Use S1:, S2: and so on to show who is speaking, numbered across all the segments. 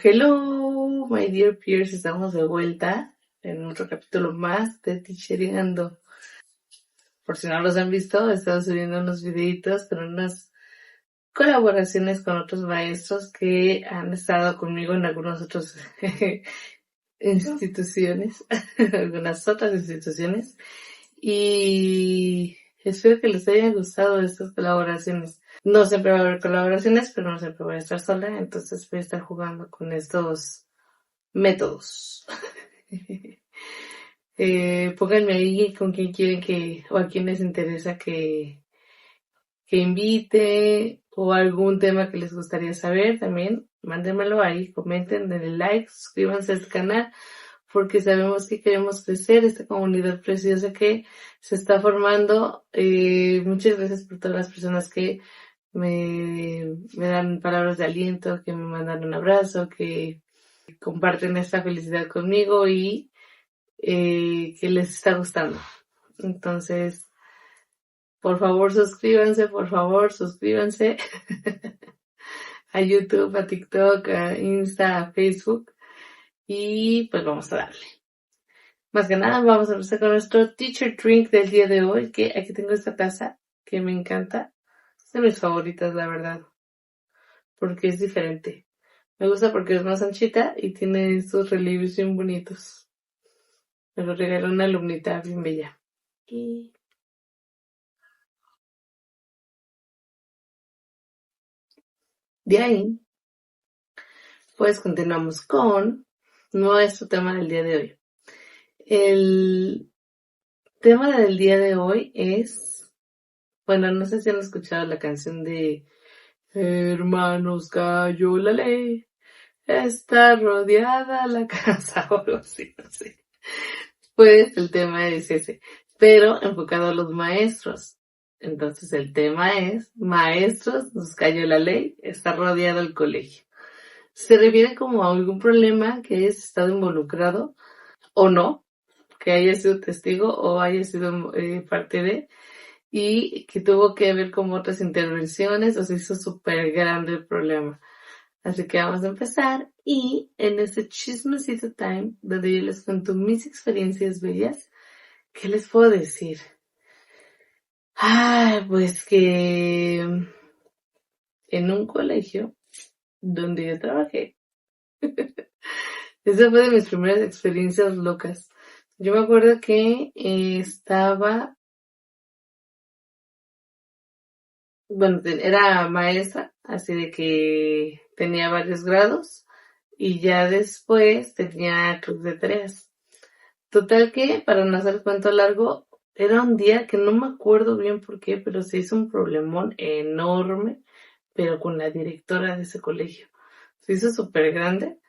S1: Hello, my dear peers, estamos de vuelta en otro capítulo más de Teachereando. Por si no los han visto, he estado subiendo unos videitos con unas colaboraciones con otros maestros que han estado conmigo en algunas otras instituciones, algunas otras instituciones, y espero que les hayan gustado estas colaboraciones. No siempre va a haber colaboraciones, pero no siempre voy a estar sola, entonces voy a estar jugando con estos métodos. Pónganme ahí con quién quieren o a quién les interesa que invite, o algún tema que les gustaría saber también. Mándenmelo ahí, comenten, denle like, suscríbanse a este canal, porque sabemos que queremos crecer esta comunidad preciosa que se está formando. Muchas gracias por todas las personas que me dan palabras de aliento, que me mandan un abrazo, que comparten esta felicidad conmigo y que les está gustando. Entonces, por favor suscríbanse a YouTube, a TikTok, a Insta, a Facebook, y pues vamos a darle. Más que nada vamos a empezar con nuestro Teacher Drink del día de hoy, que aquí tengo esta taza que me encanta. Es de mis favoritas, la verdad, porque es diferente. Me gusta porque es más anchita y tiene estos relieves bien bonitos. Me lo regaló una alumnita bien bella. Y de ahí, pues continuamos con nuestro tema del día de hoy. El tema del día de hoy es, bueno, no sé si han escuchado la canción de Hermanos cayó la ley, está rodeada la casa, o algo así, no sé. Pues el tema es ese, pero enfocado a los maestros. Entonces el tema es, maestros, nos cayó la ley, está rodeado el colegio. Se refiere como a algún problema que hayas estado involucrado o no, que haya sido testigo o haya sido parte de, y que tuvo que ver con otras intervenciones, o se hizo súper grande el problema. Así que vamos a empezar, y en este chismecito time, donde yo les cuento mis experiencias bellas, ¿qué les puedo decir? Pues que en un colegio donde yo trabajé, esa fue de mis primeras experiencias locas. Yo me acuerdo que era maestra, así de que tenía varios grados, y ya después tenía club de tareas. Total que, para no hacer cuento largo, era un día que no me acuerdo bien por qué, pero se hizo un problemón enorme, pero con la directora de ese colegio. Se hizo súper grande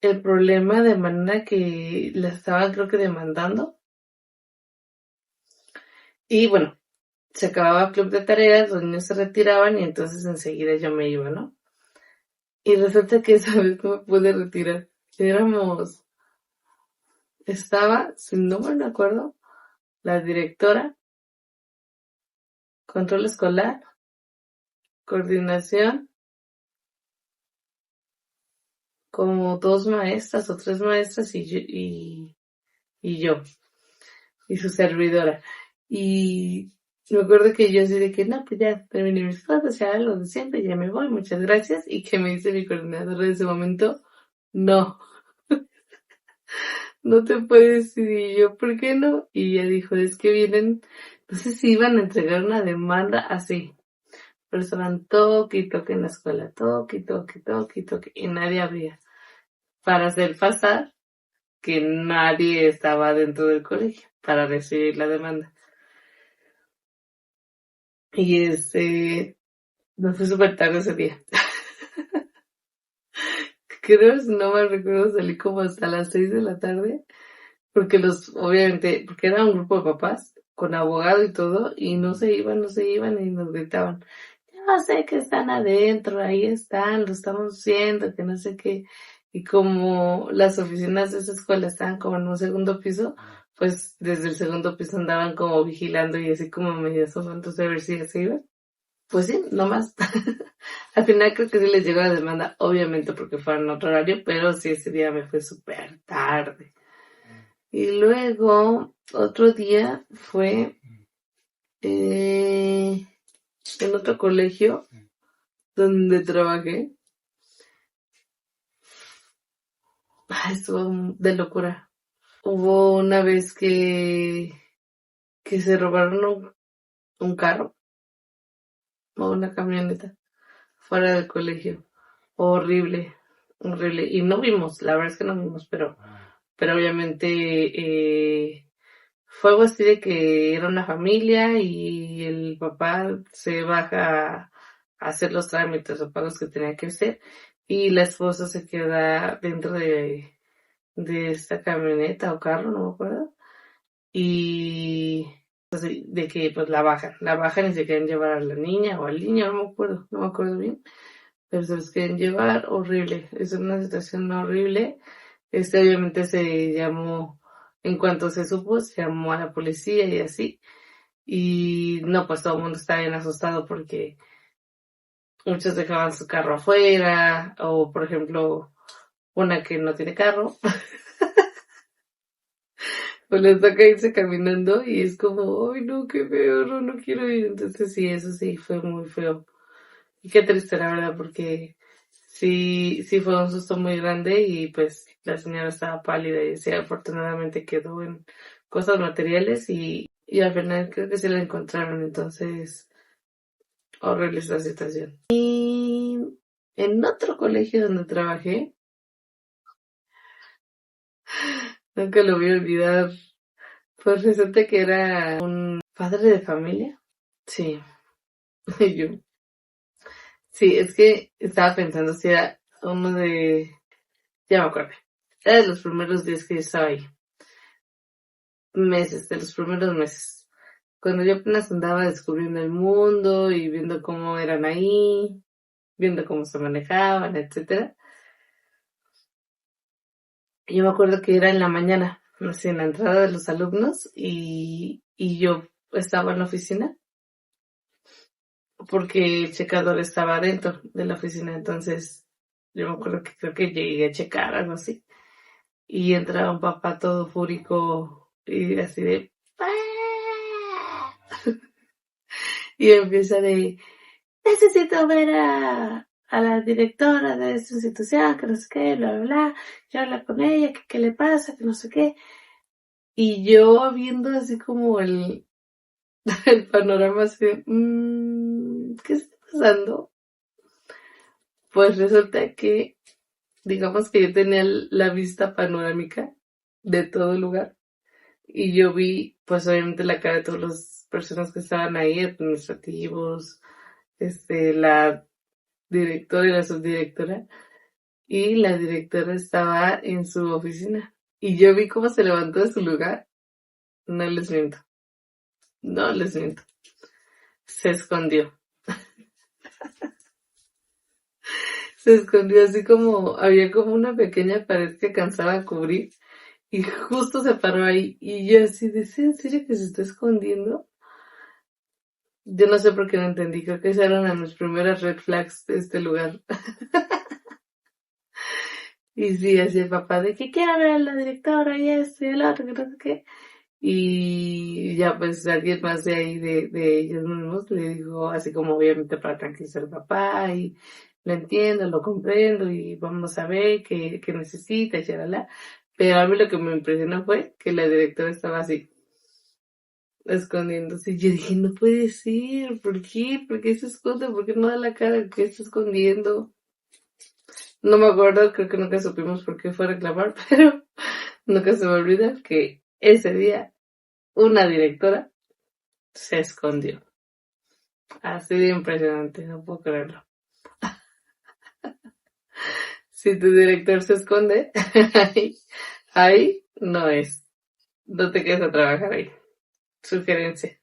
S1: el problema, de manera que la estaban, creo que, demandando. Y bueno, se acababa el club de tareas, los niños se retiraban y entonces enseguida yo me iba, ¿no? Y resulta que esa vez no me pude retirar. Estaba, si no me acuerdo, la directora, control escolar, coordinación, como 2 maestras o 3 maestras y yo, y su servidora. Y me acuerdo que yo así de que, no, pues ya terminé mis cosas, ya lo de siempre, ya me voy, muchas gracias. Y que me dice mi coordinadora de ese momento, no, no te puedes ir. Y yo, ¿por qué no? Y ella dijo, es que vienen, no sé si iban a entregar una demanda así. Pero estaban toque y toque en la escuela, toque y toque, toque y toque, y nadie abría, para hacer pasar que nadie estaba dentro del colegio para recibir la demanda. Y me fui súper tarde ese día. Creo, si no mal recuerdo, salí como hasta las 6 de la tarde, porque obviamente, porque era un grupo de papás con abogado y todo, y no se iban y nos gritaban, yo sé que están adentro, ahí están, lo estamos viendo, que no sé qué. Y como las oficinas de esa escuela estaban como en un segundo piso, pues desde el segundo piso andaban como vigilando y así como medio asomándose a ver si ya se iban. Pues sí, nomás. Al final creo que sí les llegó la demanda, obviamente porque fue en otro horario, pero sí ese día me fue súper tarde. Y luego, otro día fue en otro colegio donde trabajé. Estuvo de locura. Hubo una vez que se robaron un carro o una camioneta fuera del colegio. Horrible, horrible. Y no vimos, la verdad es que no vimos, pero obviamente fue algo así de que era una familia y el papá se baja a hacer los trámites o pagos que tenía que hacer y la esposa se queda dentro de esta camioneta o carro, no me acuerdo, y de que pues la bajan y se quieren llevar a la niña o al niño, no me acuerdo bien, pero se los quieren llevar, horrible, es una situación horrible. Obviamente se llamó, en cuanto se supo, se llamó a la policía y así. Y no, pues todo el mundo estaba bien asustado porque muchos dejaban su carro afuera, o por ejemplo, una que no tiene carro, pues les toca irse caminando y es como, ay no, qué feo, no quiero ir. Entonces sí, eso sí, fue muy feo. Y qué triste, la verdad, porque sí fue un susto muy grande y pues la señora estaba pálida y sí, afortunadamente quedó en cosas materiales y al final creo que se la encontraron, entonces horrible esa situación. Y en otro colegio donde trabajé, nunca lo voy a olvidar, pues resulta que era un padre de familia. Sí, y yo. Sí, es que estaba pensando si era uno ya me acuerdo. Era de los primeros días que yo estaba ahí. Meses, de los primeros meses. Cuando yo apenas andaba descubriendo el mundo y viendo cómo eran ahí, viendo cómo se manejaban, etcétera. Yo me acuerdo que era en la mañana, así en la entrada de los alumnos y yo estaba en la oficina porque el checador estaba dentro de la oficina, entonces yo me acuerdo que creo que llegué a checar algo así y entraba un papá todo fúrico y así de ¡ah! Y empieza de necesito ver a la directora de esta institución, que no sé qué, bla, bla, bla, yo hablar con ella, que qué le pasa, que no sé qué. Y yo viendo así como el panorama así de, ¿qué está pasando? Pues resulta que, digamos que yo tenía la vista panorámica de todo el lugar y yo vi, pues obviamente la cara de todas las personas que estaban ahí, administrativos, la directora y la subdirectora, y la directora estaba en su oficina. Y yo vi cómo se levantó de su lugar. No les miento. No les miento. Se escondió. Se escondió así como, había como una pequeña pared que alcanzaba a cubrir. Y justo se paró ahí. Y yo así, ¿es en serio que se está escondiendo? Yo no sé por qué no entendí. Creo que esas eran las mis primeras red flags de este lugar. Y sí, así el papá de que quiero ver a la directora y esto y el otro, que no sé qué. Y ya pues alguien más de ahí de ellos mismos le dijo así como obviamente para tranquilizar al papá y lo entiendo, lo comprendo y vamos a ver qué necesita y chalala. Pero a mí lo que me impresionó fue que la directora estaba así, escondiéndose. Yo dije, no puede ser, ¿por qué? ¿Por qué se esconde? ¿Por qué no da la cara? ¿Qué está escondiendo? No me acuerdo, creo que nunca supimos por qué fue a reclamar, pero nunca se me olvida que ese día una directora se escondió. Así de impresionante, no puedo creerlo. Si tu director se esconde, ahí no es. No te quedes a trabajar ahí. Sugerencia.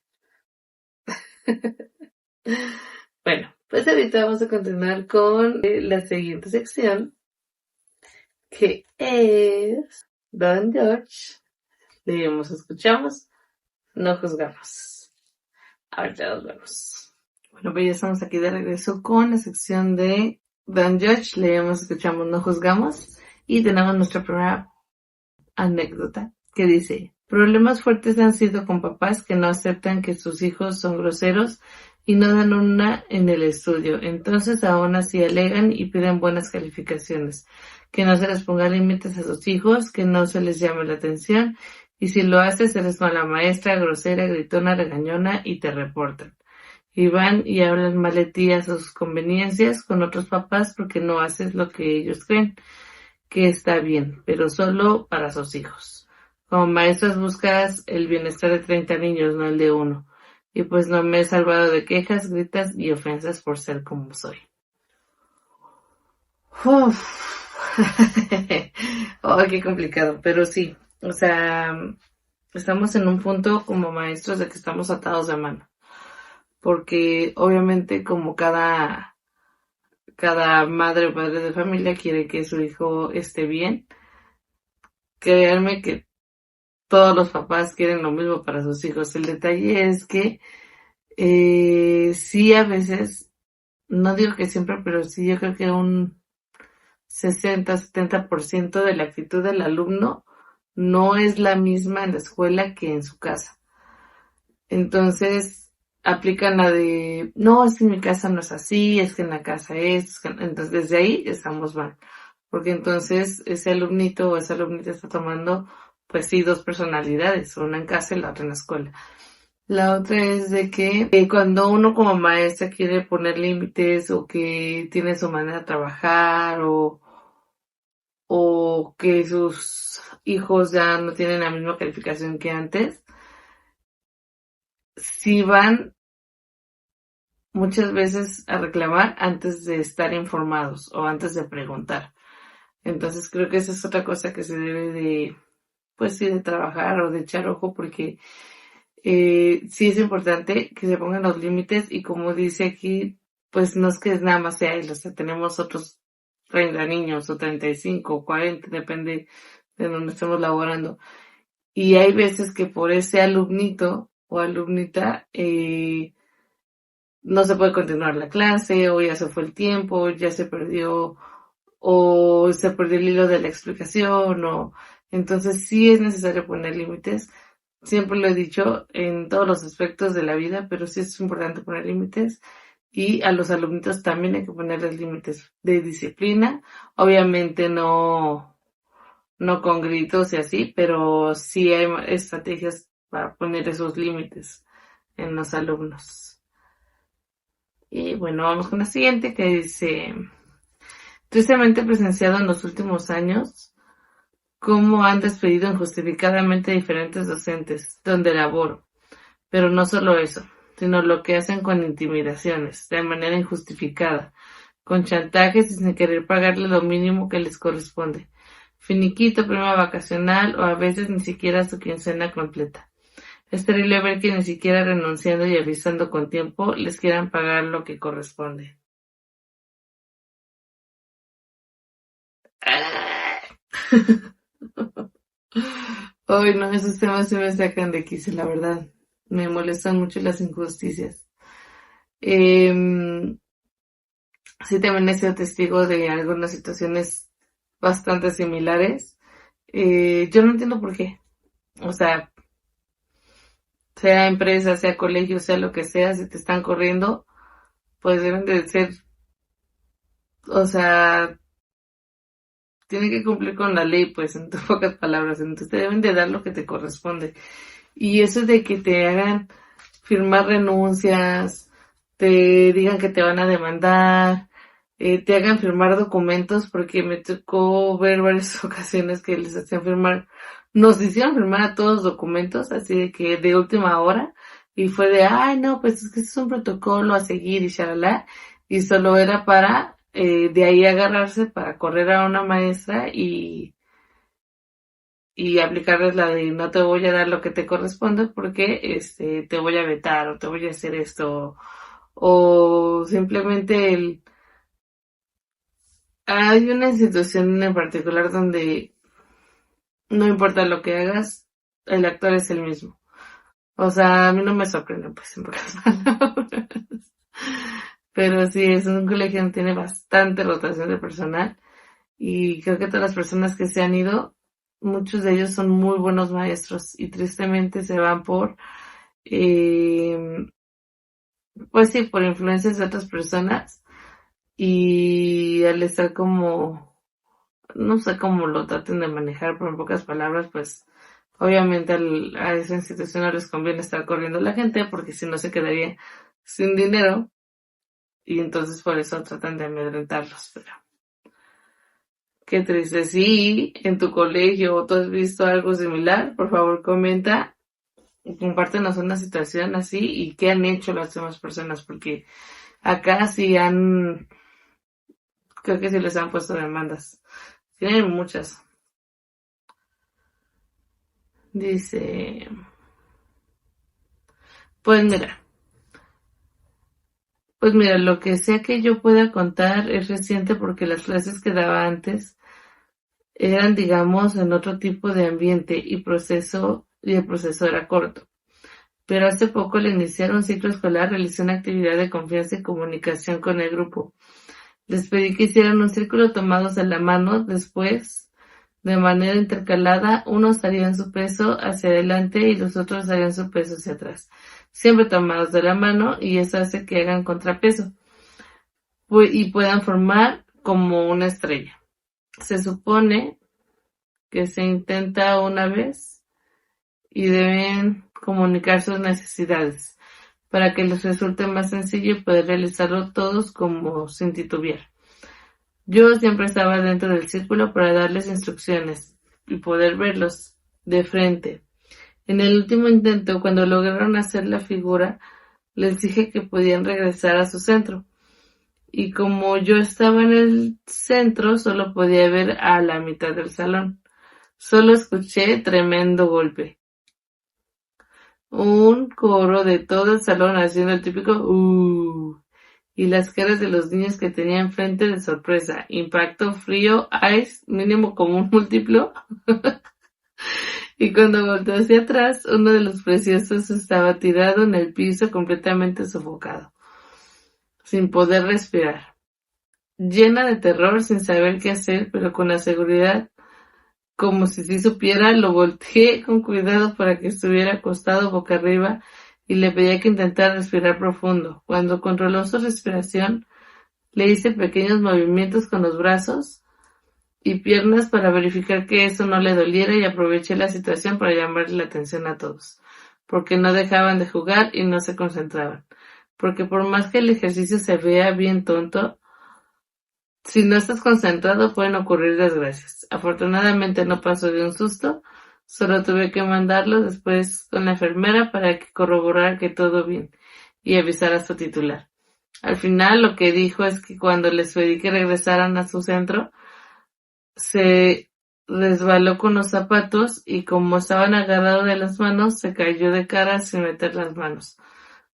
S1: Bueno, pues ahorita vamos a continuar con la siguiente sección, que es Don George. Leemos, escuchamos, no juzgamos. Ahorita nos vemos. Bueno, pues ya estamos aquí de regreso con la sección de Don George. Leemos, escuchamos, no juzgamos. Y tenemos nuestra primera anécdota que dice: problemas fuertes han sido con papás que no aceptan que sus hijos son groseros y no dan una en el estudio. Entonces aún así alegan y piden buenas calificaciones, que no se les ponga límites a sus hijos, que no se les llame la atención, y si lo haces eres mala maestra, grosera, gritona, regañona, y te reportan. Y van y hablan mal de ti a sus conveniencias con otros papás porque no haces lo que ellos creen que está bien, pero solo para sus hijos. Como maestras buscas el bienestar de 30 niños, no el de uno. Y pues no me he salvado de quejas, gritas y ofensas por ser como soy. Uf. Oh, qué complicado, pero sí, o sea, estamos en un punto como maestros de que estamos atados de mano, porque obviamente como cada madre o padre de familia quiere que su hijo esté bien. Créanme que todos los papás quieren lo mismo para sus hijos. El detalle es que sí, a veces, no digo que siempre, pero sí yo creo que un 60-70% de la actitud del alumno no es la misma en la escuela que en su casa. Entonces aplican la de, no, es que en mi casa no es así, es que en la casa es, entonces desde ahí estamos mal. Porque entonces ese alumnito o esa alumnita está tomando, pues sí, dos personalidades, una en casa y la otra en la escuela. La otra es de que cuando uno como maestra quiere poner límites o que tiene su manera de trabajar o que sus hijos ya no tienen la misma calificación que antes, si van muchas veces a reclamar antes de estar informados o antes de preguntar. Entonces creo que esa es otra cosa que se debe de, pues sí, de trabajar o de echar ojo, porque sí es importante que se pongan los límites y como dice aquí, pues no es que nada más sea él, o sea, tenemos otros 30 niños o 35 o 40, depende de donde estemos laborando. Y hay veces que por ese alumnito o alumnita no se puede continuar la clase o ya se fue el tiempo, ya se perdió o se perdió el hilo de la explicación o entonces sí es necesario poner límites. Siempre lo he dicho en todos los aspectos de la vida, pero sí es importante poner límites y a los alumnitos también hay que ponerles límites de disciplina. Obviamente no con gritos y así, pero sí hay estrategias para poner esos límites en los alumnos. Y bueno, vamos con la siguiente que dice: tristemente presenciado en los últimos años cómo han despedido injustificadamente a diferentes docentes donde laboro. Pero no solo eso, sino lo que hacen con intimidaciones, de manera injustificada, con chantajes y sin querer pagarle lo mínimo que les corresponde. Finiquito, prima vacacional o a veces ni siquiera su quincena completa. Es terrible ver que ni siquiera renunciando y avisando con tiempo les quieran pagar lo que corresponde. Ay, no, esos temas se me sacan de quicio, la verdad. Me molestan mucho las injusticias. Em, sí, también he sido testigo de algunas situaciones bastante similares. Yo no entiendo por qué. O sea, sea empresa, sea colegio, sea lo que sea, si te están corriendo, pues deben de ser, o sea, tienen que cumplir con la ley, pues, en pocas palabras. Entonces te deben de dar lo que te corresponde. Y eso de que te hagan firmar renuncias, te digan que te van a demandar, te hagan firmar documentos, porque me tocó ver varias ocasiones que les hacían firmar, nos hicieron firmar a todos documentos, así de que de última hora, y fue de, ay, no, pues es que este es un protocolo a seguir y shalala, y solo era para de ahí agarrarse para correr a una maestra y aplicarles la de no te voy a dar lo que te corresponde porque te voy a vetar o te voy a hacer esto o simplemente hay una institución en particular donde no importa lo que hagas, el actor es el mismo. O sea, a mí no me sorprende, pues, en pocas palabras. Pero sí, es un colegio que tiene bastante rotación de personal y creo que todas las personas que se han ido, muchos de ellos son muy buenos maestros y tristemente se van eh, pues sí, por influencias de otras personas y al estar como, no sé cómo lo traten de manejar, pero en pocas palabras, pues obviamente a esa institución no les conviene estar corriendo la gente porque si no se quedaría sin dinero y entonces por eso tratan de amedrentarlos, pero qué triste. Si en tu colegio tú has visto algo similar, por favor comenta y compártenos una situación así y qué han hecho las demás personas, porque acá sí creo que sí les han puesto demandas. Tienen muchas. Dice, pues mira, lo que sea que yo pueda contar es reciente porque las clases que daba antes eran, digamos, en otro tipo de ambiente y el proceso era corto. Pero hace poco al iniciar un ciclo escolar realicé una actividad de confianza y comunicación con el grupo. Les pedí que hicieran un círculo tomados de la mano, después, de manera intercalada, unos harían su peso hacia adelante y los otros harían su peso hacia atrás. Siempre tomados de la mano y eso hace que hagan contrapeso y puedan formar como una estrella. Se supone que se intenta una vez y deben comunicar sus necesidades para que les resulte más sencillo poder realizarlo todos como sin titubear. Yo siempre estaba dentro del círculo para darles instrucciones y poder verlos de frente. En el último intento, cuando lograron hacer la figura, les dije que podían regresar a su centro. Y como yo estaba en el centro, solo podía ver a la mitad del salón. Solo escuché tremendo golpe. Un coro de todo el salón haciendo el típico y las caras de los niños que tenía enfrente de sorpresa, impacto, frío, ice, mínimo como un múltiplo. Y cuando volteó hacia atrás, uno de los preciosos estaba tirado en el piso completamente sofocado, sin poder respirar. Llena de terror, sin saber qué hacer, pero con la seguridad, como si sí supiera, lo volteé con cuidado para que estuviera acostado boca arriba y le pedía que intentara respirar profundo. Cuando controló su respiración, le hice pequeños movimientos con los brazos y piernas para verificar que eso no le doliera y aproveché la situación para llamarle la atención a todos, porque no dejaban de jugar y no se concentraban. Porque por más que el ejercicio se vea bien tonto, si no estás concentrado pueden ocurrir desgracias. Afortunadamente no pasó de un susto, solo tuve que mandarlo después con la enfermera para que corroborara que todo bien y avisar a su titular. Al final lo que dijo es que cuando les pedí que regresaran a su centro, se resbaló con los zapatos y como estaban agarrados de las manos, se cayó de cara sin meter las manos.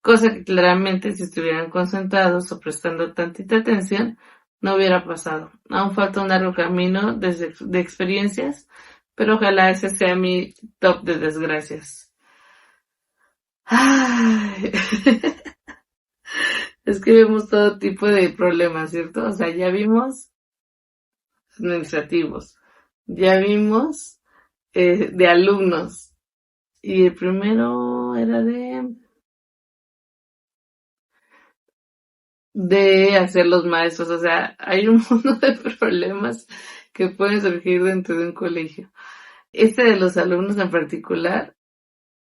S1: Cosa que claramente si estuvieran concentrados o prestando tantita atención, no hubiera pasado. Aún falta un largo camino de experiencias, pero ojalá ese sea mi top de desgracias. Ay. Es que vemos todo tipo de problemas, ¿cierto? O sea, ya vimos administrativos, ya vimos de alumnos, y el primero era de hacer los maestros, o sea, hay un montón de problemas que pueden surgir dentro de un colegio. Este de los alumnos en particular,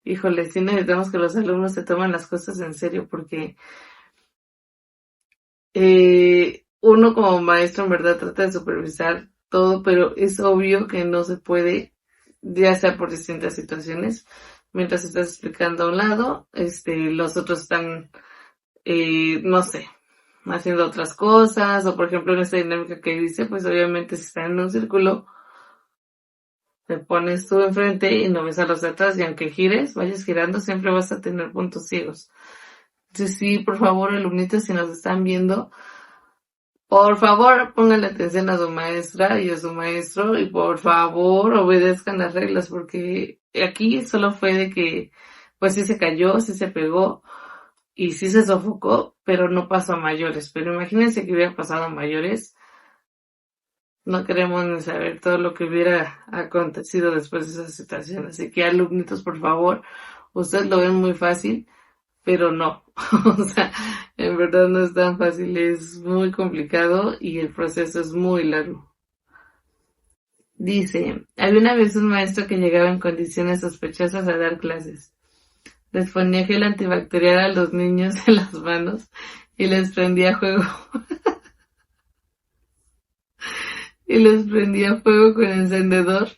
S1: híjole, sí necesitamos que los alumnos se tomen las cosas en serio porque uno como maestro en verdad trata de supervisar todo, pero es obvio que no se puede, ya sea por distintas situaciones. mientras estás explicando a un lado, los otros están, no sé, haciendo otras cosas, o por ejemplo en esta dinámica que dice, pues obviamente si están en un círculo, te pones tú enfrente y no ves a los de atrás, y aunque gires, vayas girando, siempre vas a tener puntos ciegos. Entonces sí, por favor, alumnitos, si nos están viendo, por favor, pónganle atención a su maestra y a su maestro y por favor obedezcan las reglas porque aquí solo fue de que pues sí se cayó, sí se pegó y sí se sofocó, pero no pasó a mayores. Pero imagínense que hubiera pasado a mayores, no queremos ni saber todo lo que hubiera acontecido después de esa situación. Así que alumnitos, por favor, ustedes lo ven muy fácil, pero no, o sea, en verdad no es tan fácil, es muy complicado y el proceso es muy largo. Dice, había una vez un maestro que llegaba en condiciones sospechosas a dar clases. Les ponía gel antibacterial a los niños en las manos y les prendía fuego y les prendía fuego con encendedor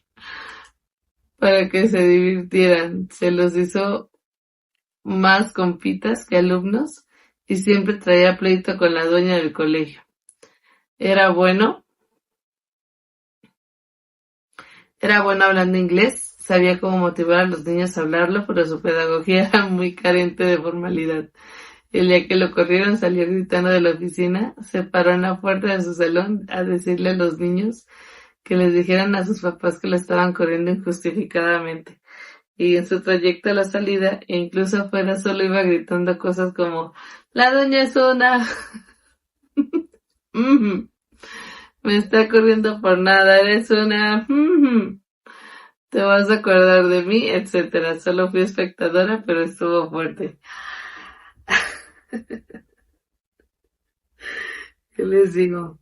S1: para que se divirtieran. Se los hizo más compitas que alumnos y siempre traía pleito con la dueña del colegio. Era bueno, Era bueno hablando inglés, sabía cómo motivar a los niños a hablarlo, pero su pedagogía era muy carente de formalidad. El día que lo corrieron salió gritando de la oficina, se paró en la puerta de su salón a decirle a los niños que les dijeran a sus papás que lo estaban corriendo injustificadamente. Y en su trayecto a la salida, e incluso afuera, solo iba gritando cosas como, la doña es una, me está corriendo por nada, eres una, te vas a acordar de mí, etcétera. Solo fui espectadora, pero estuvo fuerte. ¿Qué les digo?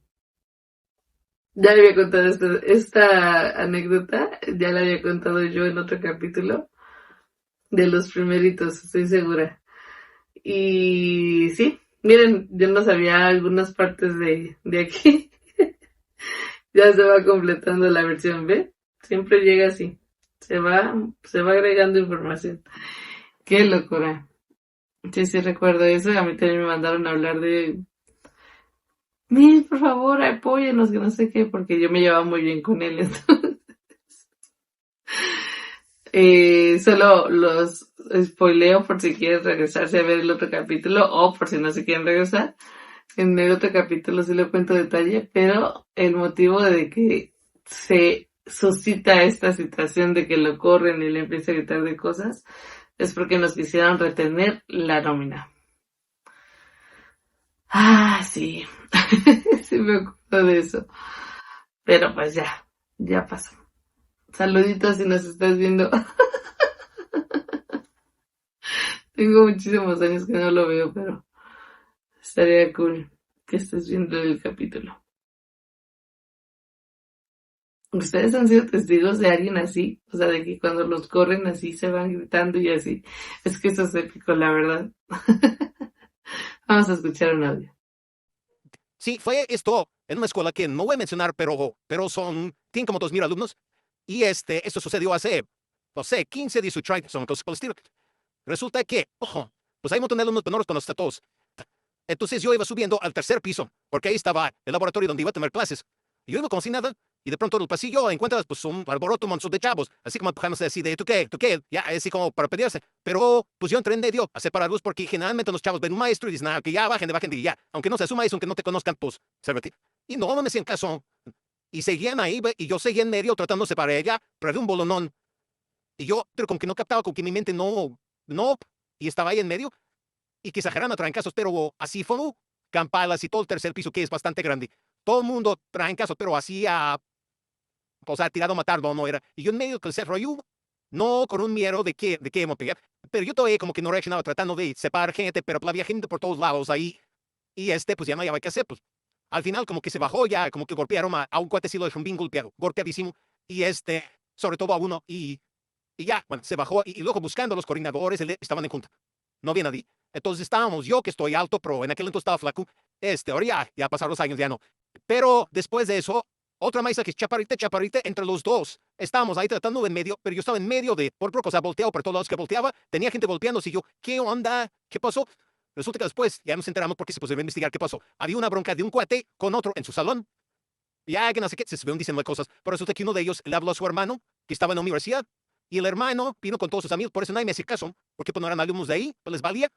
S1: Ya le había contado esta anécdota, ya la había contado yo en otro capítulo, de los primeritos, estoy segura. Y sí, miren, yo no sabía algunas partes de aquí, ya se va completando la versión B, siempre llega así, se va agregando información. Qué locura. Sí, sí recuerdo eso, a mí también me mandaron a hablar de Miss, por favor, apóyenos, que no sé qué, porque yo me llevaba muy bien con él. Solo los spoileo por si quieren regresarse a ver el otro capítulo o por si no se quieren regresar. En el otro capítulo sí le cuento detalle, pero el motivo de que se suscita esta situación de que lo corren y le empieza a gritar de cosas es porque nos quisieron retener la nómina. Ah, sí. Sí me acuerdo de eso. Pero pues ya pasó. Saluditos si nos estás viendo. Tengo muchísimos años que no lo veo, pero estaría cool que estés viendo el capítulo. ¿Ustedes han sido testigos de alguien así? O sea, de que cuando los corren así se van gritando y así. Es que eso es épico, la verdad. Vamos a escuchar un audio.
S2: Sí, fue esto en una escuela que no voy a mencionar, pero tienen como 2000 alumnos. Y esto sucedió hace, no sé, 15, 18 años, son cosas por el estilo. Resulta que, ojo, pues hay un montón de alumnos, pero no los conozco a todos. Entonces yo iba subiendo al tercer piso, porque ahí estaba el laboratorio donde iba a tomar clases. Y yo iba como si nada, y de pronto en el pasillo encuentras pues un alboroto, un montón de chavos, así como empujándose así de, tú qué? Ya, así como para pelearse. Pero pues yo entré en medio a separarlos porque generalmente los chavos ven un maestro y dicen, que ya bajen y ya. Aunque no sea su maestro, aunque no te conozcan, pues, sérvete. Y no me hacían caso. Y seguían ahí, y yo seguía en medio tratando de separar a ella, pero de un bolonón. Y yo, pero como que no captaba, como que mi mente no, y estaba ahí en medio, y que exageran a trancazos, pero así fue, campalas y todo el tercer piso, que es bastante grande. Todo el mundo trancazos, pero así o sea, tirado a matar, no era. Y yo en medio que se rollo, no con un miedo de que me pegar, pero yo todavía como que no reaccionaba tratando de separar gente, pero había gente por todos lados ahí, y pues ya no había qué hacer, pues. Al final como que se bajó ya, como que golpearon a un cuate, sí lo dejó bien golpeadísimo, y sobre todo a uno, y ya, bueno, se bajó y luego buscando a los coordinadores, estaban en junta. No había nadie. Entonces estábamos yo, que estoy alto, pero en aquel entonces estaba flaco. Ahora ya pasaron los años, ya no. Pero después de eso, Otra maestra que es chaparrita, chaparrita, entre los dos. Estábamos ahí tratando en medio, pero yo estaba en medio de, por poco, o sea, volteado por todos lados que volteaba, tenía gente volteándose y yo, ¿qué onda? ¿Qué pasó? Resulta que después ya nos enteramos porque se pusieron a investigar qué pasó. Había una bronca de un cuate con otro en su salón. Ya que no sé qué, se estuvieron diciendo cosas. Pero resulta que uno de ellos le habló a su hermano, que estaba en la universidad, y el hermano vino con todos sus amigos, por eso nadie me hacía caso, porque pues no eran alumnos de ahí, pues les valía.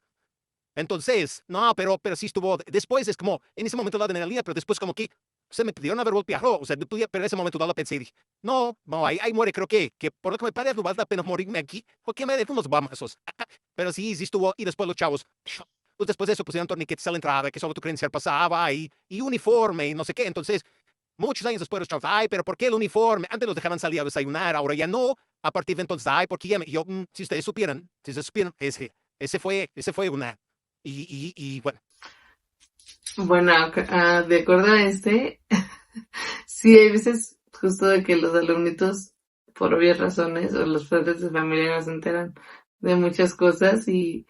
S2: Entonces, no, pero sí estuvo. Después es como, en ese momento la adrenalina, pero después como que se me pidieron haber golpeado. O sea, pero en ese momento no lo pensé y dije, no, no, ahí muere. Creo que por lo que me parece, no vale la pena morirme aquí, porque me dejo unos guamazos. Pero sí, sí estuvo. Y después los chavos, pues después de eso pusieron torniquetes a la entrada, que solo tu credencial pasaba, y uniforme, y no sé qué. Entonces, muchos años después, los chavos, ay, pero ¿por qué el uniforme? Antes los dejaban salir a desayunar, ahora ya no. A partir de entonces, ay, ¿por qué ya me? Yo, si ustedes supieran, ese fue una. Y bueno,
S1: Bueno, de acuerdo a sí hay veces justo de que los alumnitos, por obvias razones, o los padres de familia no se enteran de muchas cosas y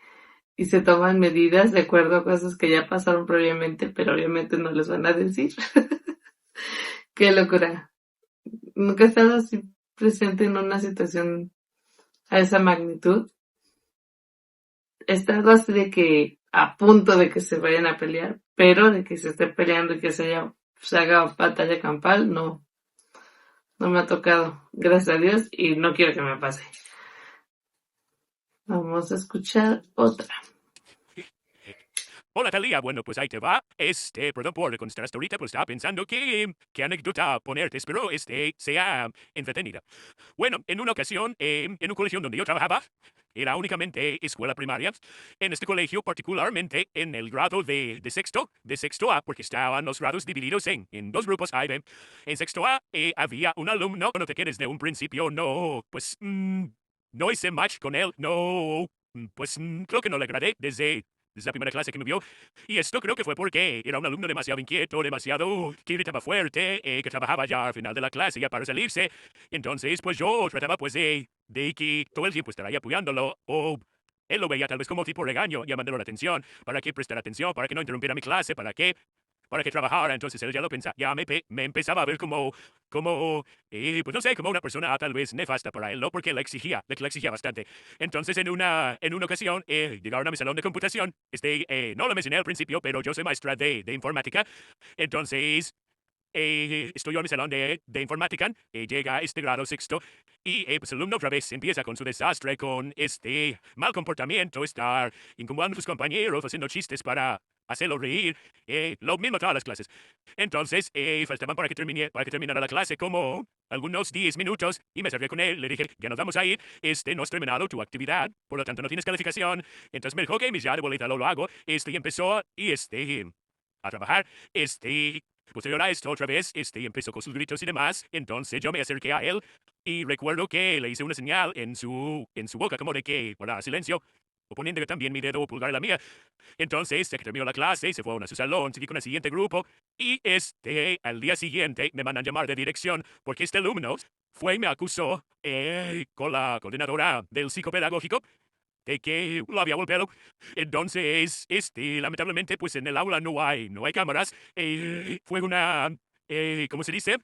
S1: se toman medidas de acuerdo a cosas que ya pasaron previamente, pero obviamente no les van a decir. Qué locura. Nunca he estado así presente en una situación a esa magnitud. He estado así de que a punto de que se vayan a pelear, pero de que se esté peleando y que se haga batalla campal, no, no me ha tocado, gracias a Dios, y no quiero que me pase. Vamos a escuchar otra.
S3: Hola, Talía. Bueno, pues ahí te va. Perdón por contestar hasta ahorita, pues estaba pensando qué anécdota ponerte. Espero sea entretenida. Bueno, en una ocasión, en un colegio donde yo trabajaba, era únicamente escuela primaria. En este colegio, particularmente en el grado de sexto A, porque estaban los grados divididos en dos grupos A y B. En sexto A había un alumno con el que desde un principio no hice match con él, creo que no le agradé desde la primera clase que me vio. Y esto creo que fue porque era un alumno demasiado inquieto, demasiado que gritaba fuerte, que trabajaba ya al final de la clase ya para salirse. Entonces, pues yo trataba pues de que todo el tiempo estaría apoyándolo, o él lo veía tal vez como tipo regaño, llamándolo la atención, para que prestara atención, para que no interrumpiera mi clase, para que trabajara. Entonces él ya lo pensaba, me empezaba a ver pues no sé, como una persona tal vez nefasta para él, ¿no? Porque la exigía bastante. Entonces en una ocasión, llegaron a mi salón de computación. No lo mencioné al principio, pero yo soy maestra de informática. Entonces, estoy yo en mi salón de informática, llega este grado sexto, y pues el alumno otra vez empieza con su desastre, con este mal comportamiento, estar incomodando a sus compañeros, haciendo chistes para hacerlo reír, lo mismo todas las clases. Entonces, faltaban para que terminara la clase como algunos 10 minutos, y me acerqué con él, le dije, ya nos vamos a ir, no has terminado tu actividad, por lo tanto no tienes calificación. Entonces me dijo, ok, ya de bolita lo hago, y empezó, a trabajar, posterior a esto, otra vez, empezó con sus gritos y demás. Entonces yo me acerqué a él y recuerdo que le hice una señal en su boca, como de que guardara silencio, oponiendo también mi dedo pulgar a la mía. Entonces, se terminó la clase, se fue a su salón, seguí con el siguiente grupo, y al día siguiente, me mandan llamar de dirección, porque este alumno fue y me acusó con la coordinadora del psicopedagógico de que lo había golpeado. Entonces, lamentablemente, pues en el aula no hay cámaras. Fue ¿cómo se dice?